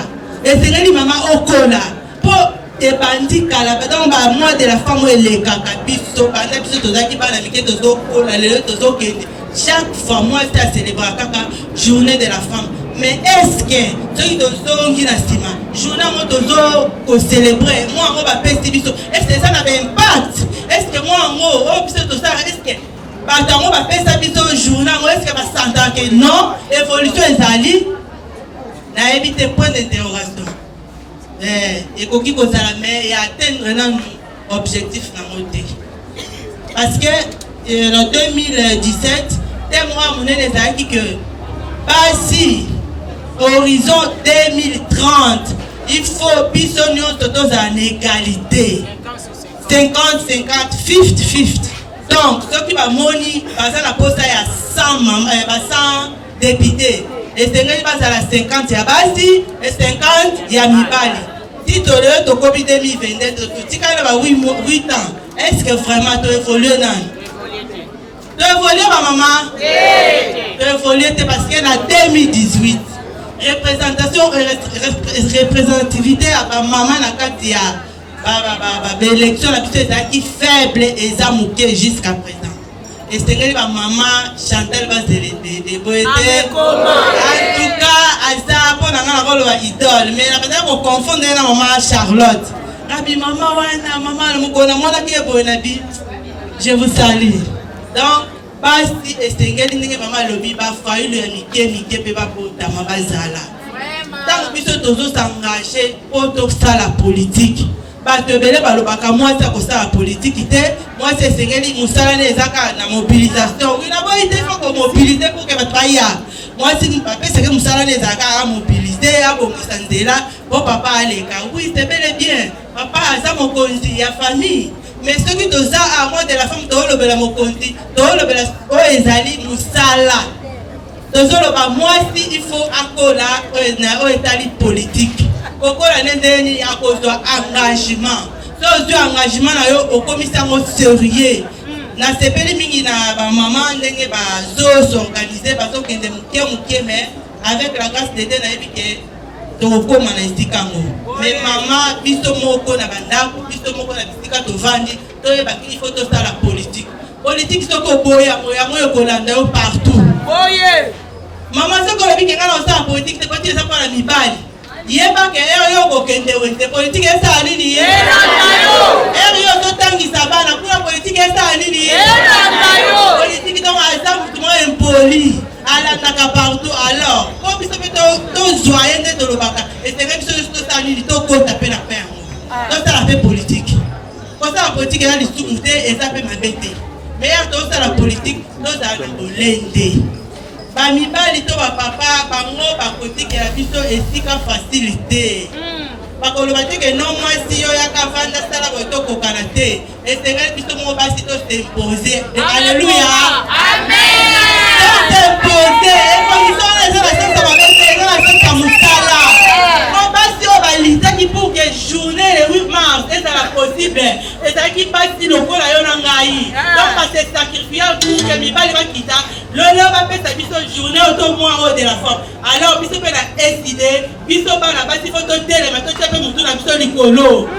Et c'est les maman okola. Pour et bandi kala, donc ba moi de la femme les kaka biso, banda biso to zaki ba na mike to zo kola, le to zo kende. Chaque fois moi ça célébrer kaka journée de la femme. Mais est-ce que ceux qui sont qui n'estiment journée moi tozo ko célébrer moi on va pester biso est-ce que ça n'a pas impact est-ce que moi on biso to ça est-ce que batango va pester biso journée est-ce que va s'entendre que non évolution ezali na éviter point d'interrogation et koki ko sala mais et atteindre nan objectif na moté parce que en 2017 des mois mon ezaki que basi horizon 2030, il faut bisogno tous en égalité. 50-50, 50-50. Donc, ceux qui va moni, ça la poste à 100 députés. Et c'est à la 50, il y a basi, et 50, il y a mibali. Si tu as le Covid 2022, tu as 8 ans, est-ce que vraiment tu évolues dans? Tu évolues, ma maman? Tu évolues parce qu'il y a 2018. Représentation représentativité à maman na kati ya élection la petite qui faible et ça mouké jusqu'à présent et c'est ma maman Chantal Bazele de boete en tout cas asa pour na rôle wa idole mais la peut-être qu'on confond na maman Charlotte rabi maman wana maman mukona mona ki boena bi je vous salue donc basi esengeli ndenge mama lobi ba fayu le mike pe ba bota mabazala tant biso tozo s'engager pour to la politique ba te belé ba lobaka moi ça ko la politique té moi c'est esengeli musala ne ezaka na mobilisation oui na boy il faut qu'on mobiliser pour que ba traya moi si ni papa c'est que musala ne ezaka à mobiliser à bongisa ndela pour papa aleka oui c'est bel et bien papa ça mon konzi ya famille. Mais ce qui te ça à moi de la femme, tu as le mokonti, tu as le ezali musala. Tu as moi si il faut accola au état politique. Kokola n'endeni à cause de engagement. Ce engagement na yo au commissaire sérieux. Na sepeli mingi na ba maman ndenge ba zo s'organiser ba so kende muke mais avec la grâce de Dieu na ebike tokoma na istikango mais maman biso moko na bandako biso moko na bisika tovandi toyeba qu'il faut to sala politique soko boya moyo kolanda yo partout boye maman soko lobi kenga na sala politique te pati eza kwa na mibali yeba ke yo kokende wente politique esa nini ye yo to tangisa bana kuna politique esa nini ye politique donc asa mutu mo impoli alataka partout alors comme ça peut to joyer de lobaka et c'est même chose to ça nini to kota pe na pe donc ça la fait politique eza lisumu te eza mpe mabe te mais ya tosala politique tozala na bolende bamibali to bapapa bango bakotikela biso esika facilité bakoloba te ke non mwasi yo yaka vanda sala boye tokokana te esengeli biso moko basi tos'impose alleluya tos'impose eposition eza na sensa babete eza na sensa mosala mo basi oyo balitaki pour ke journée le 8 mars ezala possible ezalaki basi lokola yo na ngai donc base sacrifie pour ke mibali bakita lolo bapesa biso journée otomwa oyo de la femme alors biso mpe na eside biso bana basi fo totelema totia mpe motu na biso likolo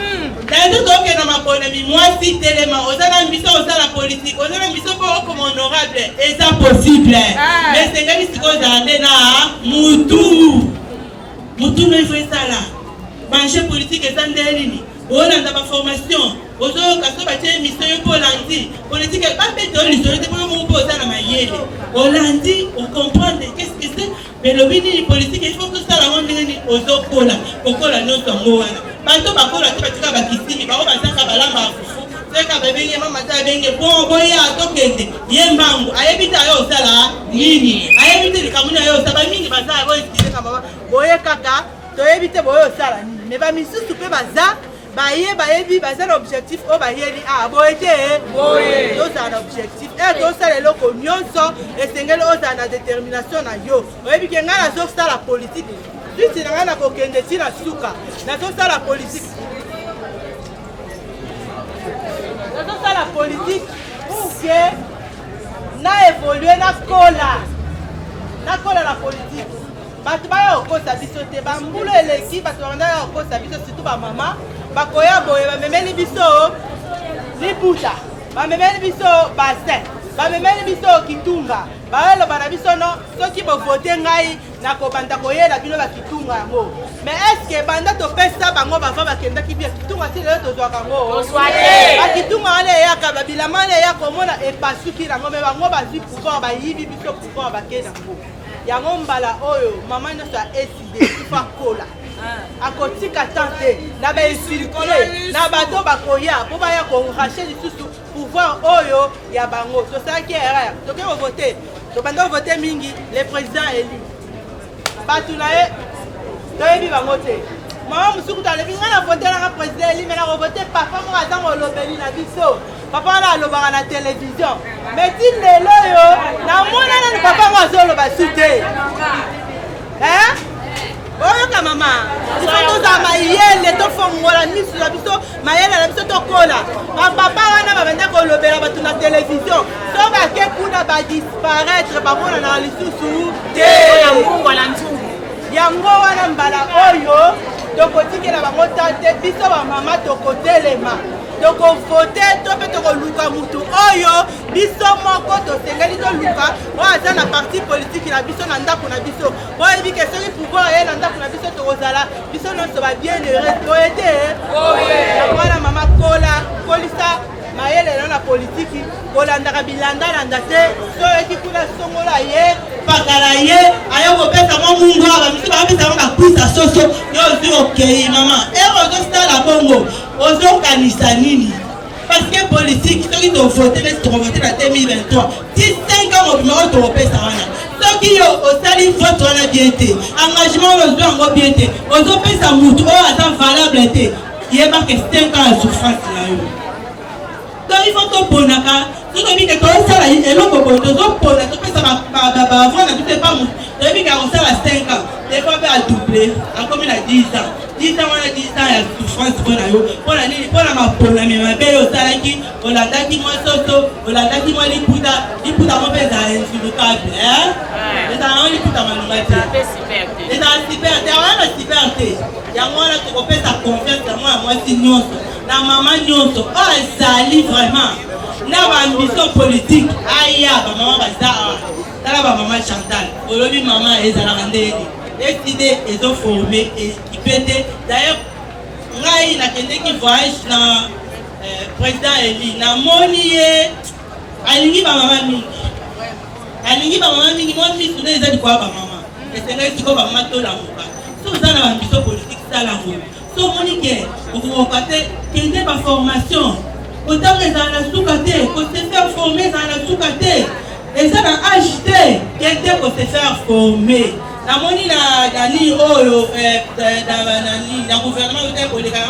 nayebi tokenda maponami mwasi telema oza na biso osala politique oza na biso mpo okoma honorable eza possible mais sengeli sikoyo ozala nde na mutu no ifo esala banche politique eza nde nini olanda baformation ozoyoka so batie émission yo mpo olandi politique bapete olisolo te mpo moko mpo oza na mayele olandi ocomprendre qu'est-ce que c'est mais lobi nini politique il faut tosala yango ndenge nini ozokola kokola nyonso yango wana bato bakola te batika bakisimi bango bazaka balamba ya fufu seka babenge mama te abenge bon boya tokende ye mbangu ayebi te ayo osala nini ayebi te likambo nini ayo osala bamingi bazala boyesikaka baba boye kaka toyebi te boye osala nini mais bamisusu mpe baza bayebi baza na objectif oyo bayeli boye te tozala na objectif tosala eloko nyonso esengeli ozala na détermination na yo oyebi ke ngai nazosala politique susi na ngai nakokende ti na suka nazosala politique pour ke na évolue nakola na politique bato baya kokosa biso te bambulu eleki bato bakondaka kokosa biso surtout bamama bakoya boye bamemeli biso liputa bamemeli biso bassin bamemeli biso kitunga baoloba na biso no soki bovote ngai nakobanda koyela bino bakitunga yango mais estce banda topesa bango bava bakendaki bia kitunga ti lelo tozwaka yango bakitunga wana eyaka babilama wana eyaka omona epasuki nango me bango bazwi pouvoir bayibi biso pouvoir bakei nango yango mbala oyo mama nyonso aeside ifa kola akotika tante na bainfiltre na bato bakoya mpo baya korache lisusu pouvoir oyo ya bango tosalaki erreur toke kovote tobanda kovote mingi le président élu bato na ye toyebi bango te mama mosuku talebi ngai na votelaka président élu me na kovote papa moko aza molobeli na biso papa wana alobaka na télévision mais ti lelo oyo namona nani papa ngo azoloba su te oyoka mama ifo tozala mayele tofongola misu na biso mayele na biso tokola bapapa wana babanda kolobela bato na télévision so bake kuna badisparaître bamonana lisusu te yango wana mbala oyo tokotikela bango tante biso bamama tokotelema tokovote to mpe tokoluka mutu oyo biso moko tosengeli toluka oyo aza na parti politike na biso na ndako na biso oyebi ke soki pouvoir ye na ndako na biso tokozala biso nyonso babienere boye te wana mama kolisa mayele lelo na politiki kolandaka bilandalanda te soyoki kuna songola ye pakala ye ayo kopesa mwa mungu aba misi bakapesa mwa bakwisa soso yo ozwi okei mama ozosala bongo ozokanisa nini parce que politique soki tovote nesi tokovote na 2023 ti 5 ans mobima oyo tokopesa wana soki yo osali vote wana bien te engagement oyo ozwi yango bien te ozopesa mutu oyo aza valable te yebake 5 ans ya souffrance na yo donc il faut toponaka soki ke tosala eloko boye tozopona topesa bavoi na biso epa mutu toyebi ke akosala 5 ans defa mpe adouble akomi na 10 ans 10 ans wana 10 ans ya souffrance mpo na yo mpona nini mpona maponami mabe oyo osalaki olandaki mwa soso olandaki mwa liputa mo mpe ezala insultable ezala yango liputa malunga te ezala super te wana super te yango wana tokopesa confiance ya mwa ya mwasi nyonso na mama nyonso oyo ezali vraiment na baambition politique aya bamama baza awa tala bamama Chantal olobi mama ezalaka ndeni eside ezoforme ekipe te d'ailleurs ngai nakendeki voyage na président Eli namoni ye alingi bamama mingi mwa misu nde eza likwa bamama esengeli sikoyo bamama tolamuka so oza na baambition politique salango so omoni ke okokoka te kende baformation Autant les en a sous-caté, qu'on se faire former dans la sous-caté. Et ça a agité, qui était pour se faire former. La monnaie n'a ni oyo, dans le gouvernement, il y a des gens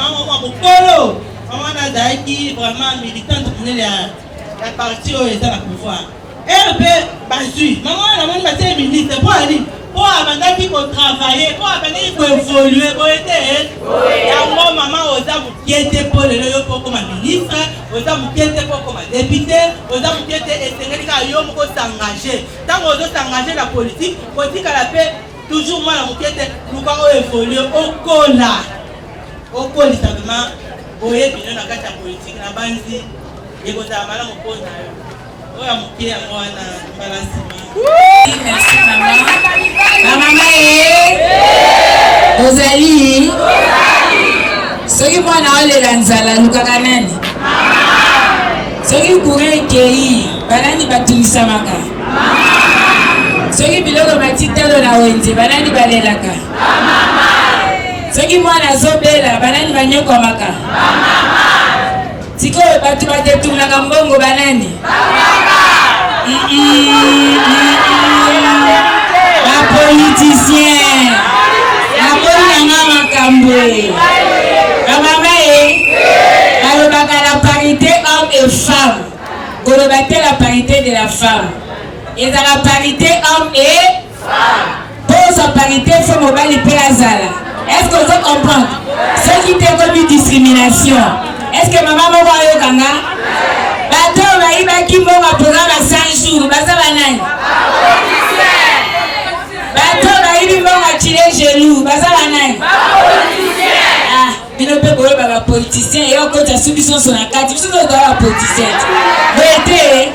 qui sont vraiment militants pour la partie où ils ont le pouvoir. Et un peu battu. Maman, la monnaie va être ministre. Pour aller, pour avoir qui pour travailler, pour avoir qui pour évoluer, pour être. Et moi, maman, aux hommes qui étaient pour le comme ministre, aux hommes qui étaient pour comme député, aux hommes qui étaient pour s'engager. Tant qu'on doit s'engager la politique à la paix, toujours moi, la moquette, nous allons évoluer au cola. Au cola, simplement, vous voyez, bien, dans la politique, la banzi, et vous avez mal à mon pose. Merci maman. Ma maman est Rosalie. Soki mwana olela nzala lukaka nani? Soki courant ekei banani batunisamaka? Soki biloko batitalo na wenze banani balelaka? Soki mwana azobela banani banyokomaka? Sikoyo batu batetulaka mbongo banani? La politicien, la politique, la maman la parité homme et femme. Vous la parité de la femme. Et dans la parité homme et femme. Pour sa parité, il faut mobile et péazala. Est-ce que vous comprenez? Ce qui est comme une discrimination. Est-ce que maman m'a voyé Ganga? Bato va qui m'a programme à 5 jours. Baza banane. Bato va tirer genoux. Baza banane. Ah, il ne peut pas politicien et on compte à ceux qui sont sur la carte. Ils sont dans la politicien. Vérité.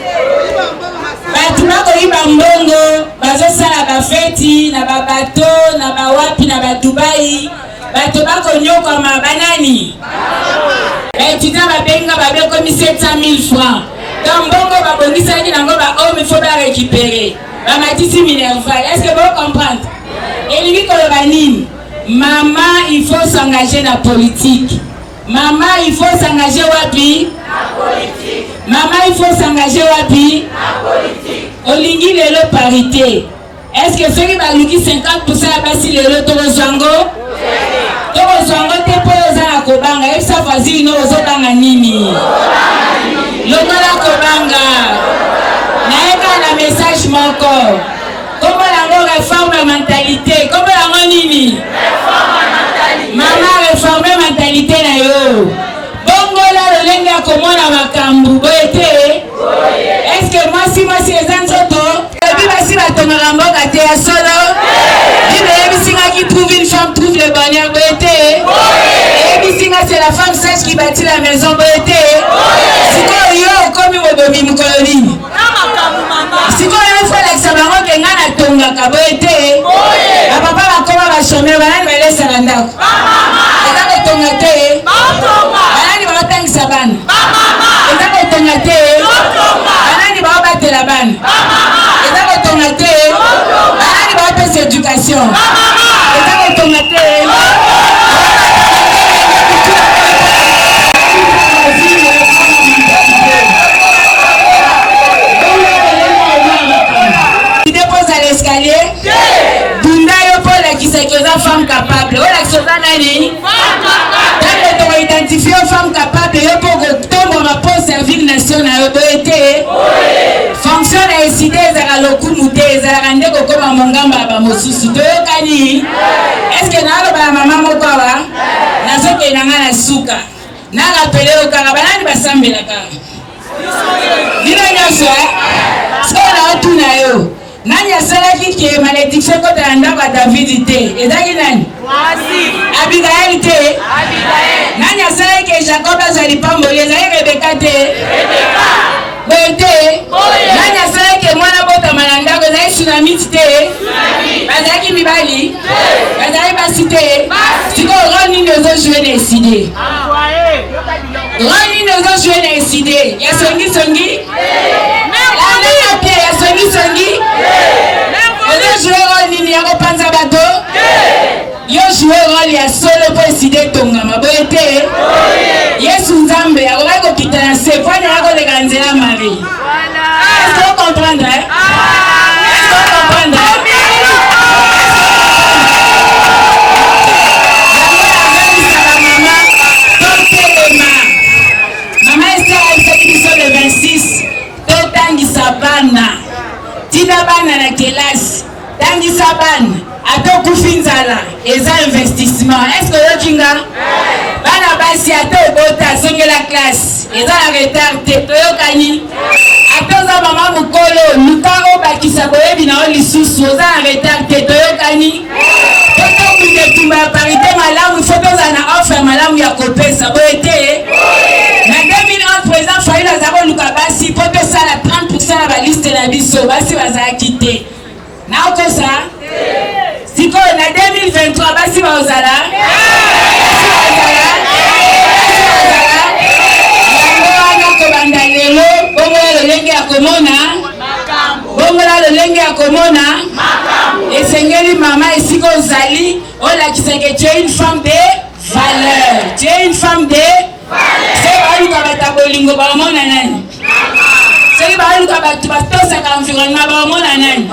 Bato va mbongo. Bazo sala ba feti na ba bato na ba wapi na ba Dubai. Bato va comme banani. Étudiant va benga comme 700 000 francs. Dans bongo va bongi ça dit nango ba homme il faut la récupérer. Ba matisi minerval. Est-ce que vous comprenez? Et lui kolobanine. Maman il faut s'engager dans la politique. Maman il faut s'engager wapi? La politique. Maman il faut s'engager wapi? La politique. Olingi lelo parité. Est-ce que ceux qui va luki 50% à basi lelo tozango? Toko zongo te po ozana kobanga epsa voisine no ozobanga nini lokola kobanga naeka na message moko komo lango réforme mentalité komo lango nini mama réforme mentalité na yo bongo la lolenge ya komona makambu boye te est-ce que moi si eza nzoto ebi basi batongaka mboka te ya solo qui trouve une femme trouve le bonheur beauté. Et c'est la femme sage qui bâtit la maison beauté. Si vous comme vous colonie. Si vous avez fait l'examen que ngana tonga ka beauté. Papa va comment va chômer va me laisser la ndako. Eza ko tonga te. Banani ba tang saban. Eza ko tonga te. Banani ba battre la ban. Eza ko tonga te. Banani ba faire éducation. Tu déposes à l'escalier. Dunda yo pour la qui c'est que la femme capable. Oh la chose nani. Quand on identifie une femme capable, yo pour tomber ma pour servir nation na été. Fonction na décidé za lokumu te za rande ko koma mongamba ba mosusu to kani. Est-ce que na ba maman moko wa na soke na ngana suka na rappeler au karabana basambela ka dina nyaso so na tuna yo nani asala ki malédiction ko ta ndaka David te ezaki nani Abigail te nani asala ki Jacob azali pamboli ezali Rebecca te Bote nani asala ki mwana bota malanda ko ezali tsunami te bazaki mibali bazali basite siko roni nezo jouer décider roni nezo jouer décider ya songi la papier ya songi ozo jouer roni ni ya kopanza bato yo jouer rôle ya solo pour décider tongama bote Yesu Nzambe akoka kokita na se ban ato kufinzala eza investissement. Est-ce que yo kinga bana basi ato bota songe la classe eza la retard te toyokani ato za mama mukolo lukaro bakisa boyebi na lisusu oza la retard te toyokani toto kutetumba ya parité malamu il faut toza na offre malamu ya kopesa boye te na 2011 président Fayulu azako luka basi po tosala 30% na baliste na biso basi bazalaki te naokosa sikoyo na 2023 basi baozala yango wana kobanda lelo bongola lolenge ya komona bongola lolenge ya komona esengeli mama esika ozali olakiseke tu es une femme de valeur, tu es une femme de c'est baluka bata bolingo baomona nani c'est baluka batu batosaka environnement baomona nani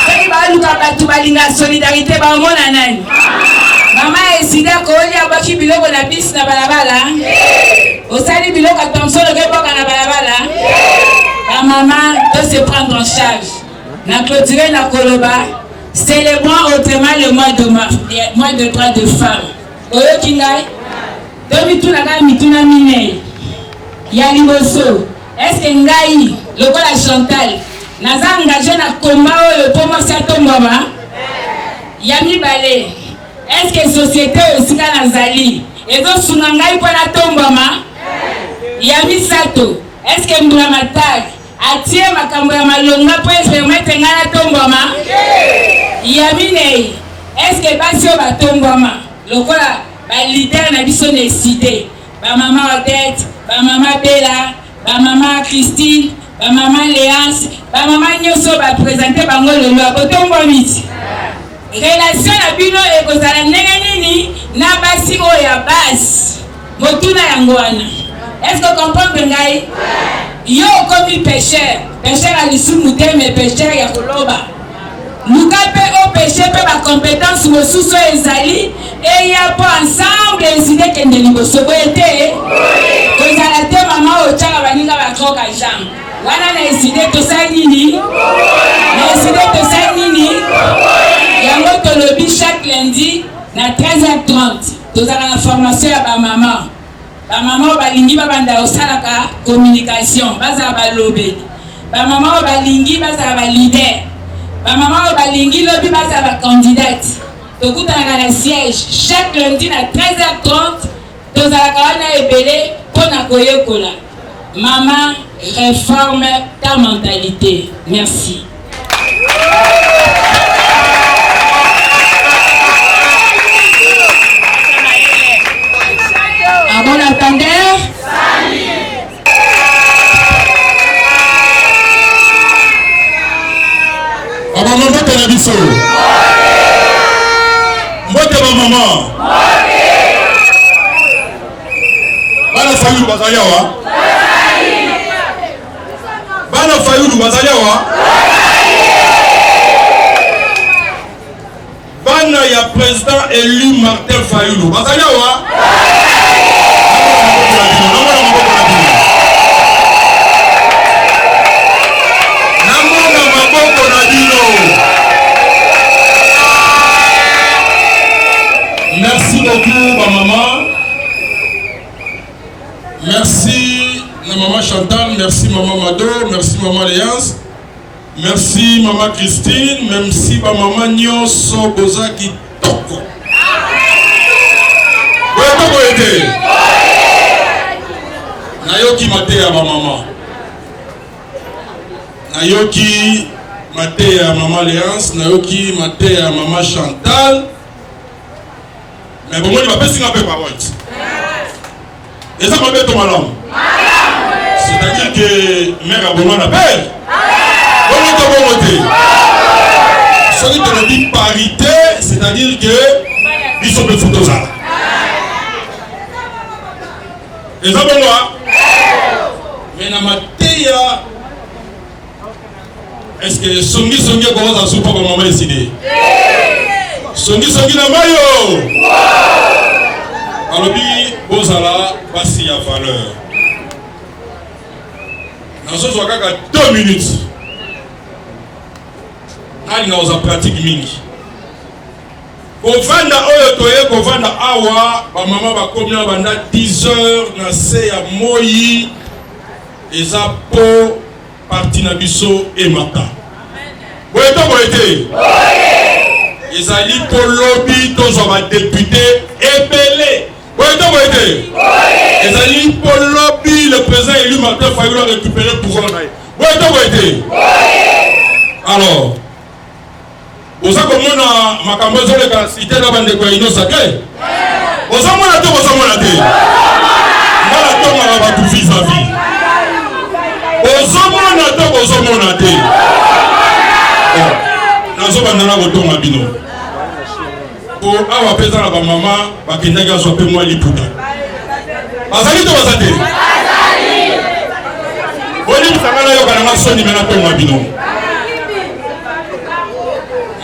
c'est baluka batu balinga solidarité baomona nani mama esida kolia baki biloko na bisi na balabala osali biloko atomsolo keboka na balabala la maman doit se prendre en charge na clôturer na koloba célébrons autrement le mois de droits de femmes oyoki ngai tomituna ngai mituna minei ya liboso est-ce que ngai lokola Chantal naza engagé na komba oyo po mwasi atombwama ya mibale est-ce que société esika nazali ezosunga ngai mpo natombwama ya misato est-ce que mbula matari atie makambo ya malonga mpo epermete ngai natombwama ya minei est-ce que basi oyo batombwama lokola balider na biso na eside bamama Odette bamama Bella bamama Christine bamama Léance bamama nyonso baprésente bango lelo abotombwamiti relation na bino ekozala ndenge nini na basi oyo ya basi motuna yango wana est-ce que comprendre ngai yo okomi pécheur ya lisumu te mais pécheur ya koloba luka mpe opeshe mpe bacompétence mosusu ezali eya mpo ensemble eside kende liboso boye te kozala te mama otyaka baninga bakroka jambe wana na eside tosali nini yango tolobi chaque lundi na 13h30 tozala na formation ya bamama oyo balingi babanda osalaka communication bazala balobeli bamama oyo balingi bazala balider bamama oyo balingi lobi bazala bacandidate tokutanaka na siège chaque lundi na 13h30 tozalaka wana ebele mpo na koyekola mama réforme ta mentalité. Merci. À bon entendeur. Maman, mbote na biso. Mbote ba maman. Bana Fayulu bazali awa. Bana Fayulu bazali awa. Bana ya président élu Martin Fayulu bazali awa. Merci beaucoup, ma maman. Merci, ma maman Chantal. Merci, maman Mado. Merci, maman Léance. Merci, maman Christine. Merci, ma maman Nyonso Bozaki Toko. Nayoki mate ya ma maman. Nayoki mate ya maman Léance. Nayoki mate ya maman Chantal. Mais bon, il va pas signer un peu par vote. Et ça m'a fait ton malin. C'est-à-dire que mère a besoin d'appel. Bon, on est voté. Ce qui te dit parité, c'est-à-dire que ils sont des photos. Et ça, bon, moi. Mais dans ma théia, est-ce que Songi commence à souper comme maman décidé? Songi na mayo. Alobi bozala basi ya valeur. Nazo kaka 2 minutes. nali na oza pratique mingi kovanda oyo toye kovanda awa bamama bakomi na banda 10 heures na se ya moi eza po parti na biso emata boye to boye te ezali po lobi tozwa badepute ebele boye to boye te ezali po lobi le président élu Martin Fayulu a récupéré pouvoir na ye boye to boye te alors oza komona makambo ezoleka cité na bandeko ya ino sacré ozomona te ozomona te ngala tongaka bato vis-à-vis ozomona te ozomona te nazobandana kotonga bino po awa mpe eza na bamama bakendaki azwa mpe mwa liputa bazali to baza te olibisanga nayoka nanga soni me natonga bino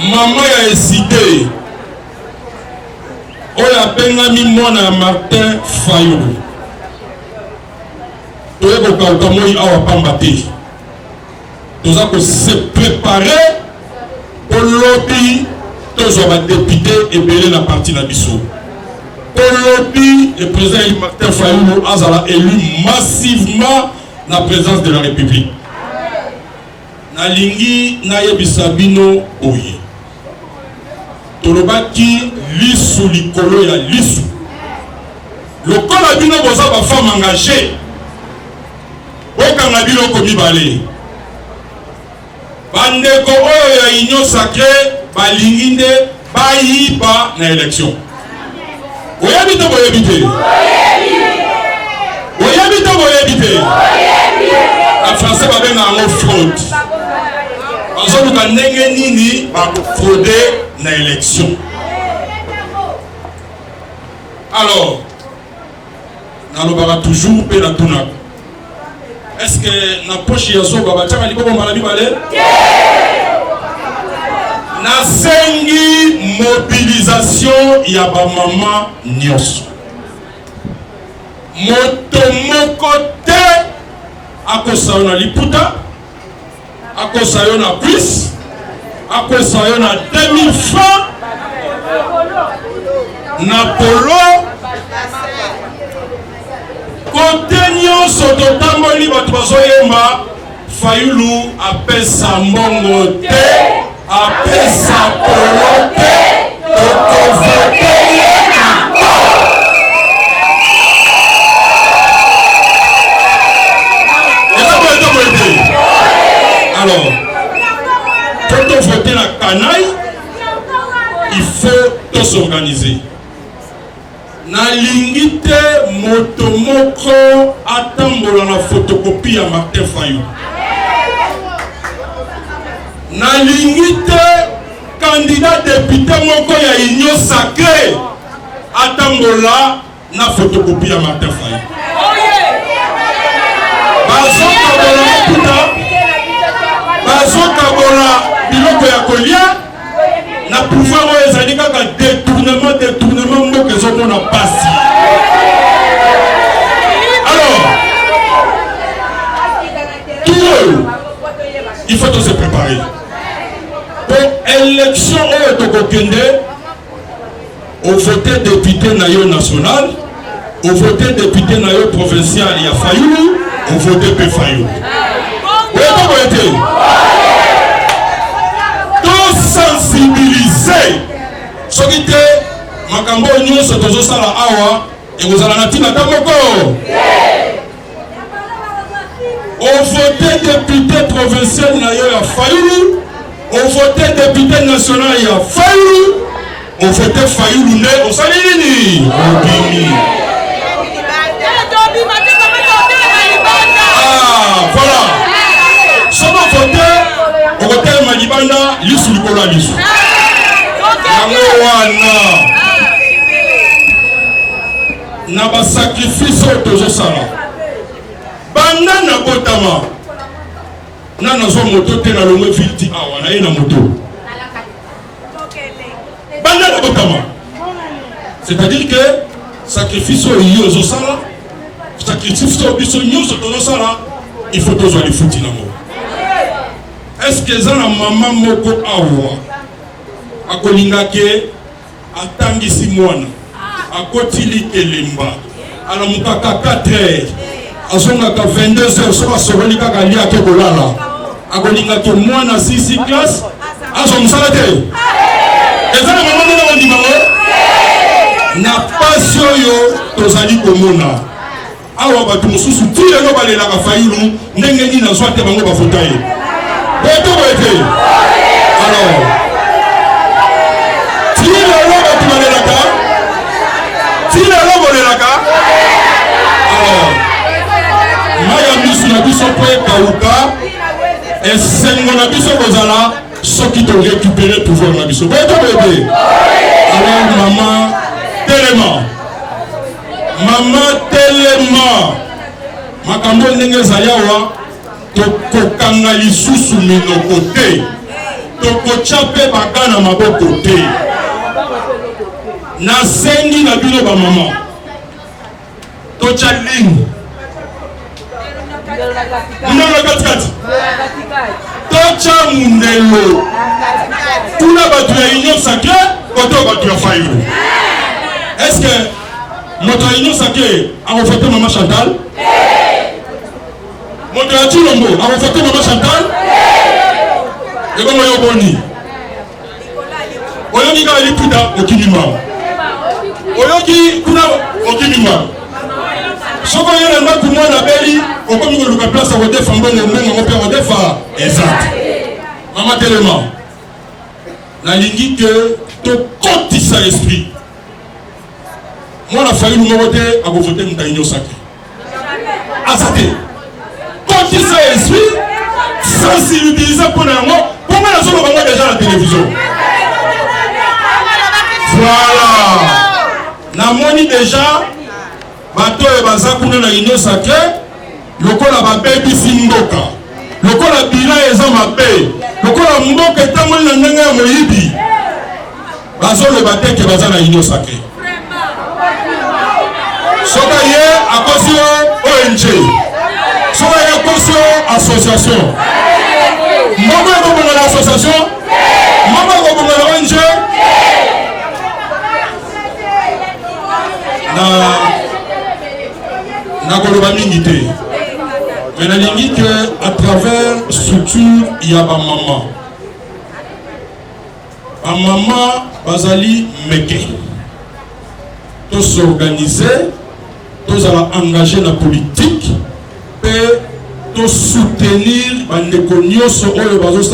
mama ya eside oyo abengami mwana ya Martin Fayulu toye kokauka moi awa pamba te toza kose prépare po lobi tozwa badepute ebele na parti na biso po lobi le président Martin Fayulu azala élu massivement na présence de la République nalingi nayebisa bino boye tolobaki lisu likolo ya lisu lokola bino boza bafemme engagée bokanga biloko mibale bandeko oyo ya union sacrée balingi nde bayiba na élection oyebi to boyebi te oyebi to boyebi te na français babenga yango fraude bazoluka ndenge nini bakofraude na élection alors nalobaka toujours mpe natunaka est-ce que na poche ya zoba batiaka liboko mbala mibale nasengi mobilisation ya bamama nyonso moto moko te akosa yo na liputa akosa yo na cuisse akosa yo na 2000 francs na polo kote nyonso totamboli bato bazoyemba Fayulu apesa mbongo te apesa polo te tokovote ye nango eza boye alors pour voter la canaille il faut s'organiser nalingi te moto moko atambola na photocopie ya Martin Fayulu nalingi te candidat député moko ya union sacrée atambola na photocopie ya Martin Fayulu bazokabola maputa bazokabola biloko ya kolia na pouvoir oyo ezali kaka détournement mboka ezomona pasi alors tout il faut se préparer pour élection oyo tokokende au voter député na yo national au voter député na yo provincial ya Fayulu au voter pe Fayulu oyo tokoyete sensibiliser soki te makambo nyonso tozosala awa ekozala na ntina ta moko ovote député provincial na yo ya Fayulu ovote député national ya Fayulu ovote Fayulu nde osali nini obimi voilà soki ovote okotelema libanda lisu likolo ya lisu yango wana na basacrifice oyo tozosala banda na botama na nazwa moto te na longwe vilti awa na ye na moto banda na botama c'est-à-dire que sacrifice oyo yo ozosala sacrifice oyo biso nyonso tozosala il faut tozwa lifuti nango est-ce que ça na maman moko awa akolingake atangisi mwana akotili kelemba alamukaka 4 heures azongaka 22 heures soka sokoli kaka lia ke kolala akolingake mwana 6 classe azomsala te eza na mama ndena wandimango na pasi oyo tozali komona awa bato mosusu ti lelo balelaka fayulu ndenge nini nazwa te bango bafota ye boyeto boyete alors ti lelo bato balelaka ti lelo bolelaka alors maya misu na biso mpo ekauka esengo na biso kozala soki to récupérer pouvoir na biso boyeto boyete alors mama telema mama telema makambo ndenge ezali awa tokokanga lisusu minoko te tokotya mpe baka na maboko te nasengi na bino bamama totya ligne munelo katikati totya mundelo kuna bato ya union sacré kote bato ya fayulu est-ce que moto ya union sacré akofote mama Chantal moto ya Chilombo akofote mama Chantal ebongo yo boni oyoki kaka liputa okimima oyoki kuna okimima soko yo na ndako mwana beli okomi koluka place akodefa mbongo mbongo mpe akodefa exact mama telema nalingi ke tokotisa esprit mwana fayulu moko te akovote muta union sacré asa te kotisa esprit sensibiliser mpona yango mponga nazoloba ngo deja na télévision voilà namoni deja bato oyo baza kuna na union sacré lokola babebisi mboka lokola bila eza mabe lokola mboka etamboli na ndenge ya moyibi bazoloba te ke baza na union sacré soka ye akosi ONG soka ye akosi association moko ekobonga na association moko ekobonga na ONG nakoloba mingi te mais nalingi ke à travers structure ya bamama bamama bazali meke s'organiser, tous engagés dans la politique, et soutenir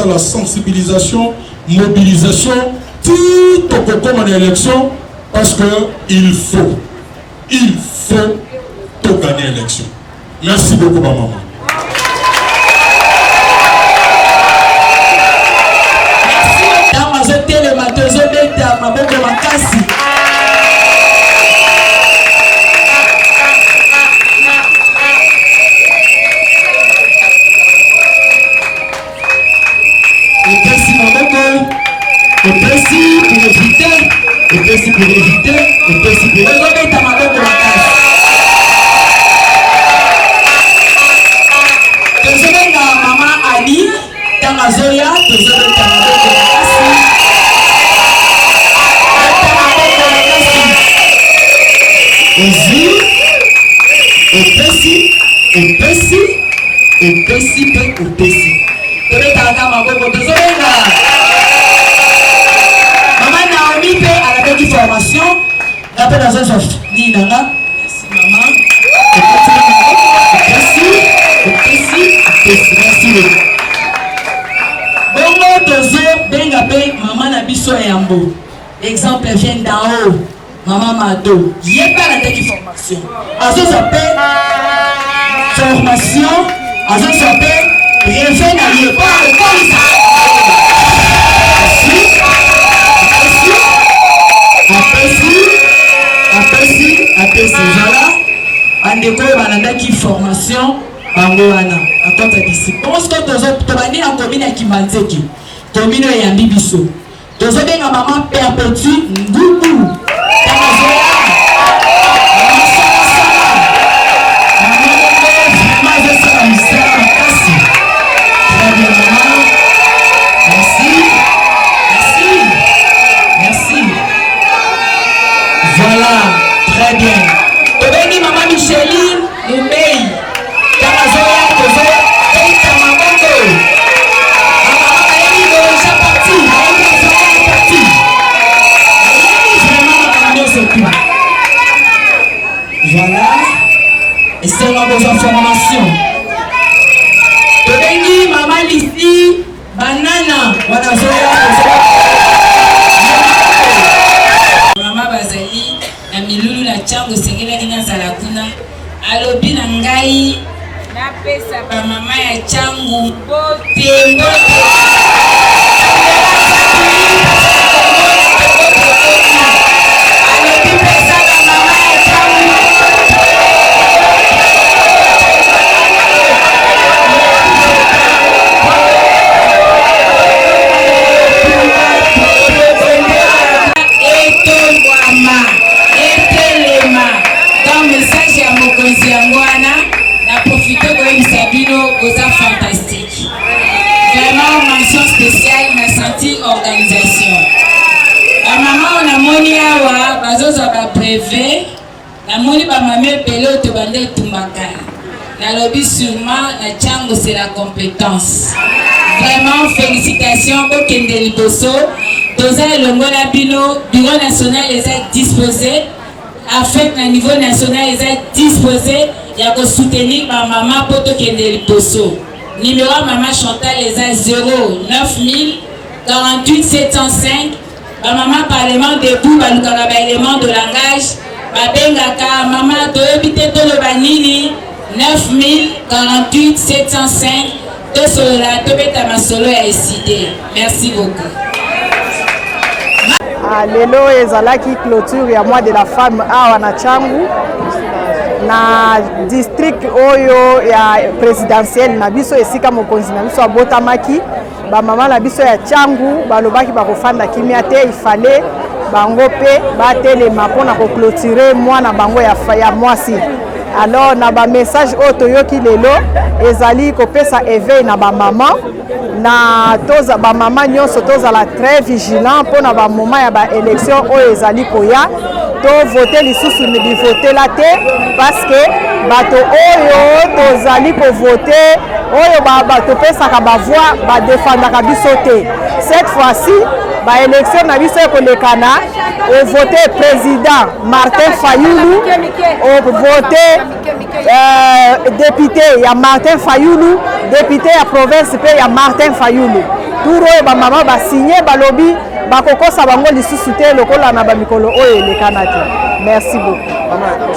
la sensibilisation, mobilisation, tout comme l'élection, parce qu'il faut tout gagner l'élection. Merci beaucoup, maman. Exemple vient d'en haut, maman Mado. Il n'y a pas la formation. À ça s'appelle formation, à ça s'appelle réveil à l'époque. Voilà. En décor, qui formation, bangoana. À quoi ça dit? Pense que tu as en commune à Kimanzeki, commune à Yambibiso. Tozobenga maman perpétue ngubu. esenga kozwa formation tobengi mama Lisi banana wana mama bazali na milulu na chango sengelaki nazala kuna alobi na ngai napesa bamama ya changu mbote fantastique. Vraiment, mention spéciale, ma senti organisation. La maman, on a moni awa, bazozo ba brevet, la moni ba mamé pelo te bande tumbaka. Na lobby sûrement, na chango c'est la compétence. Vraiment, félicitations au Kende Liboso. Doza le Ngola Bino, Bureau national les a disposés. Afin qu'à niveau national les a disposés. Il y a que soutenir ma maman pour te Kende Liboso. Numéro maman Chantal les a 09000 48 705. Ma maman parlement debout, ba lukaka ba élément de langage. Ba bengaka maman to ebite to le banini 9000 48 705. To solo la to beta ma solo ya décidé. Merci beaucoup. Lelo ezalaki clôture ya mois de la femme awa na Changu na district oyo ya présidentielle na biso esika mokonzi na biso abotamaki ba mama na biso ya Changu balobaki bakofanda kimia te ifale bango pe batelema mpona clôturer mwana bango ya mwasi. Alors na ba message oyo toyoki lelo ezali kopesa éveil na ba mama na toza ba mama nyonso tozala très vigilant mpona ba moment ya ba élection oyo ezali koya to voter lisusu ni voter la te parce que bato oyo tozali ko voter oyo ba topesaka ba voix ba défendaka biso te. Cette fois-ci ba élection na biso ekolekana au voter président Martin Fayoulou, au voter député ya Martin Fayoulou, député ya province pe ya Martin Fayoulou. Turo ba mama ba signer ba lobby ba kokosa bango lisusu te lokola na ba mikolo oyo elekana te. Merci beaucoup.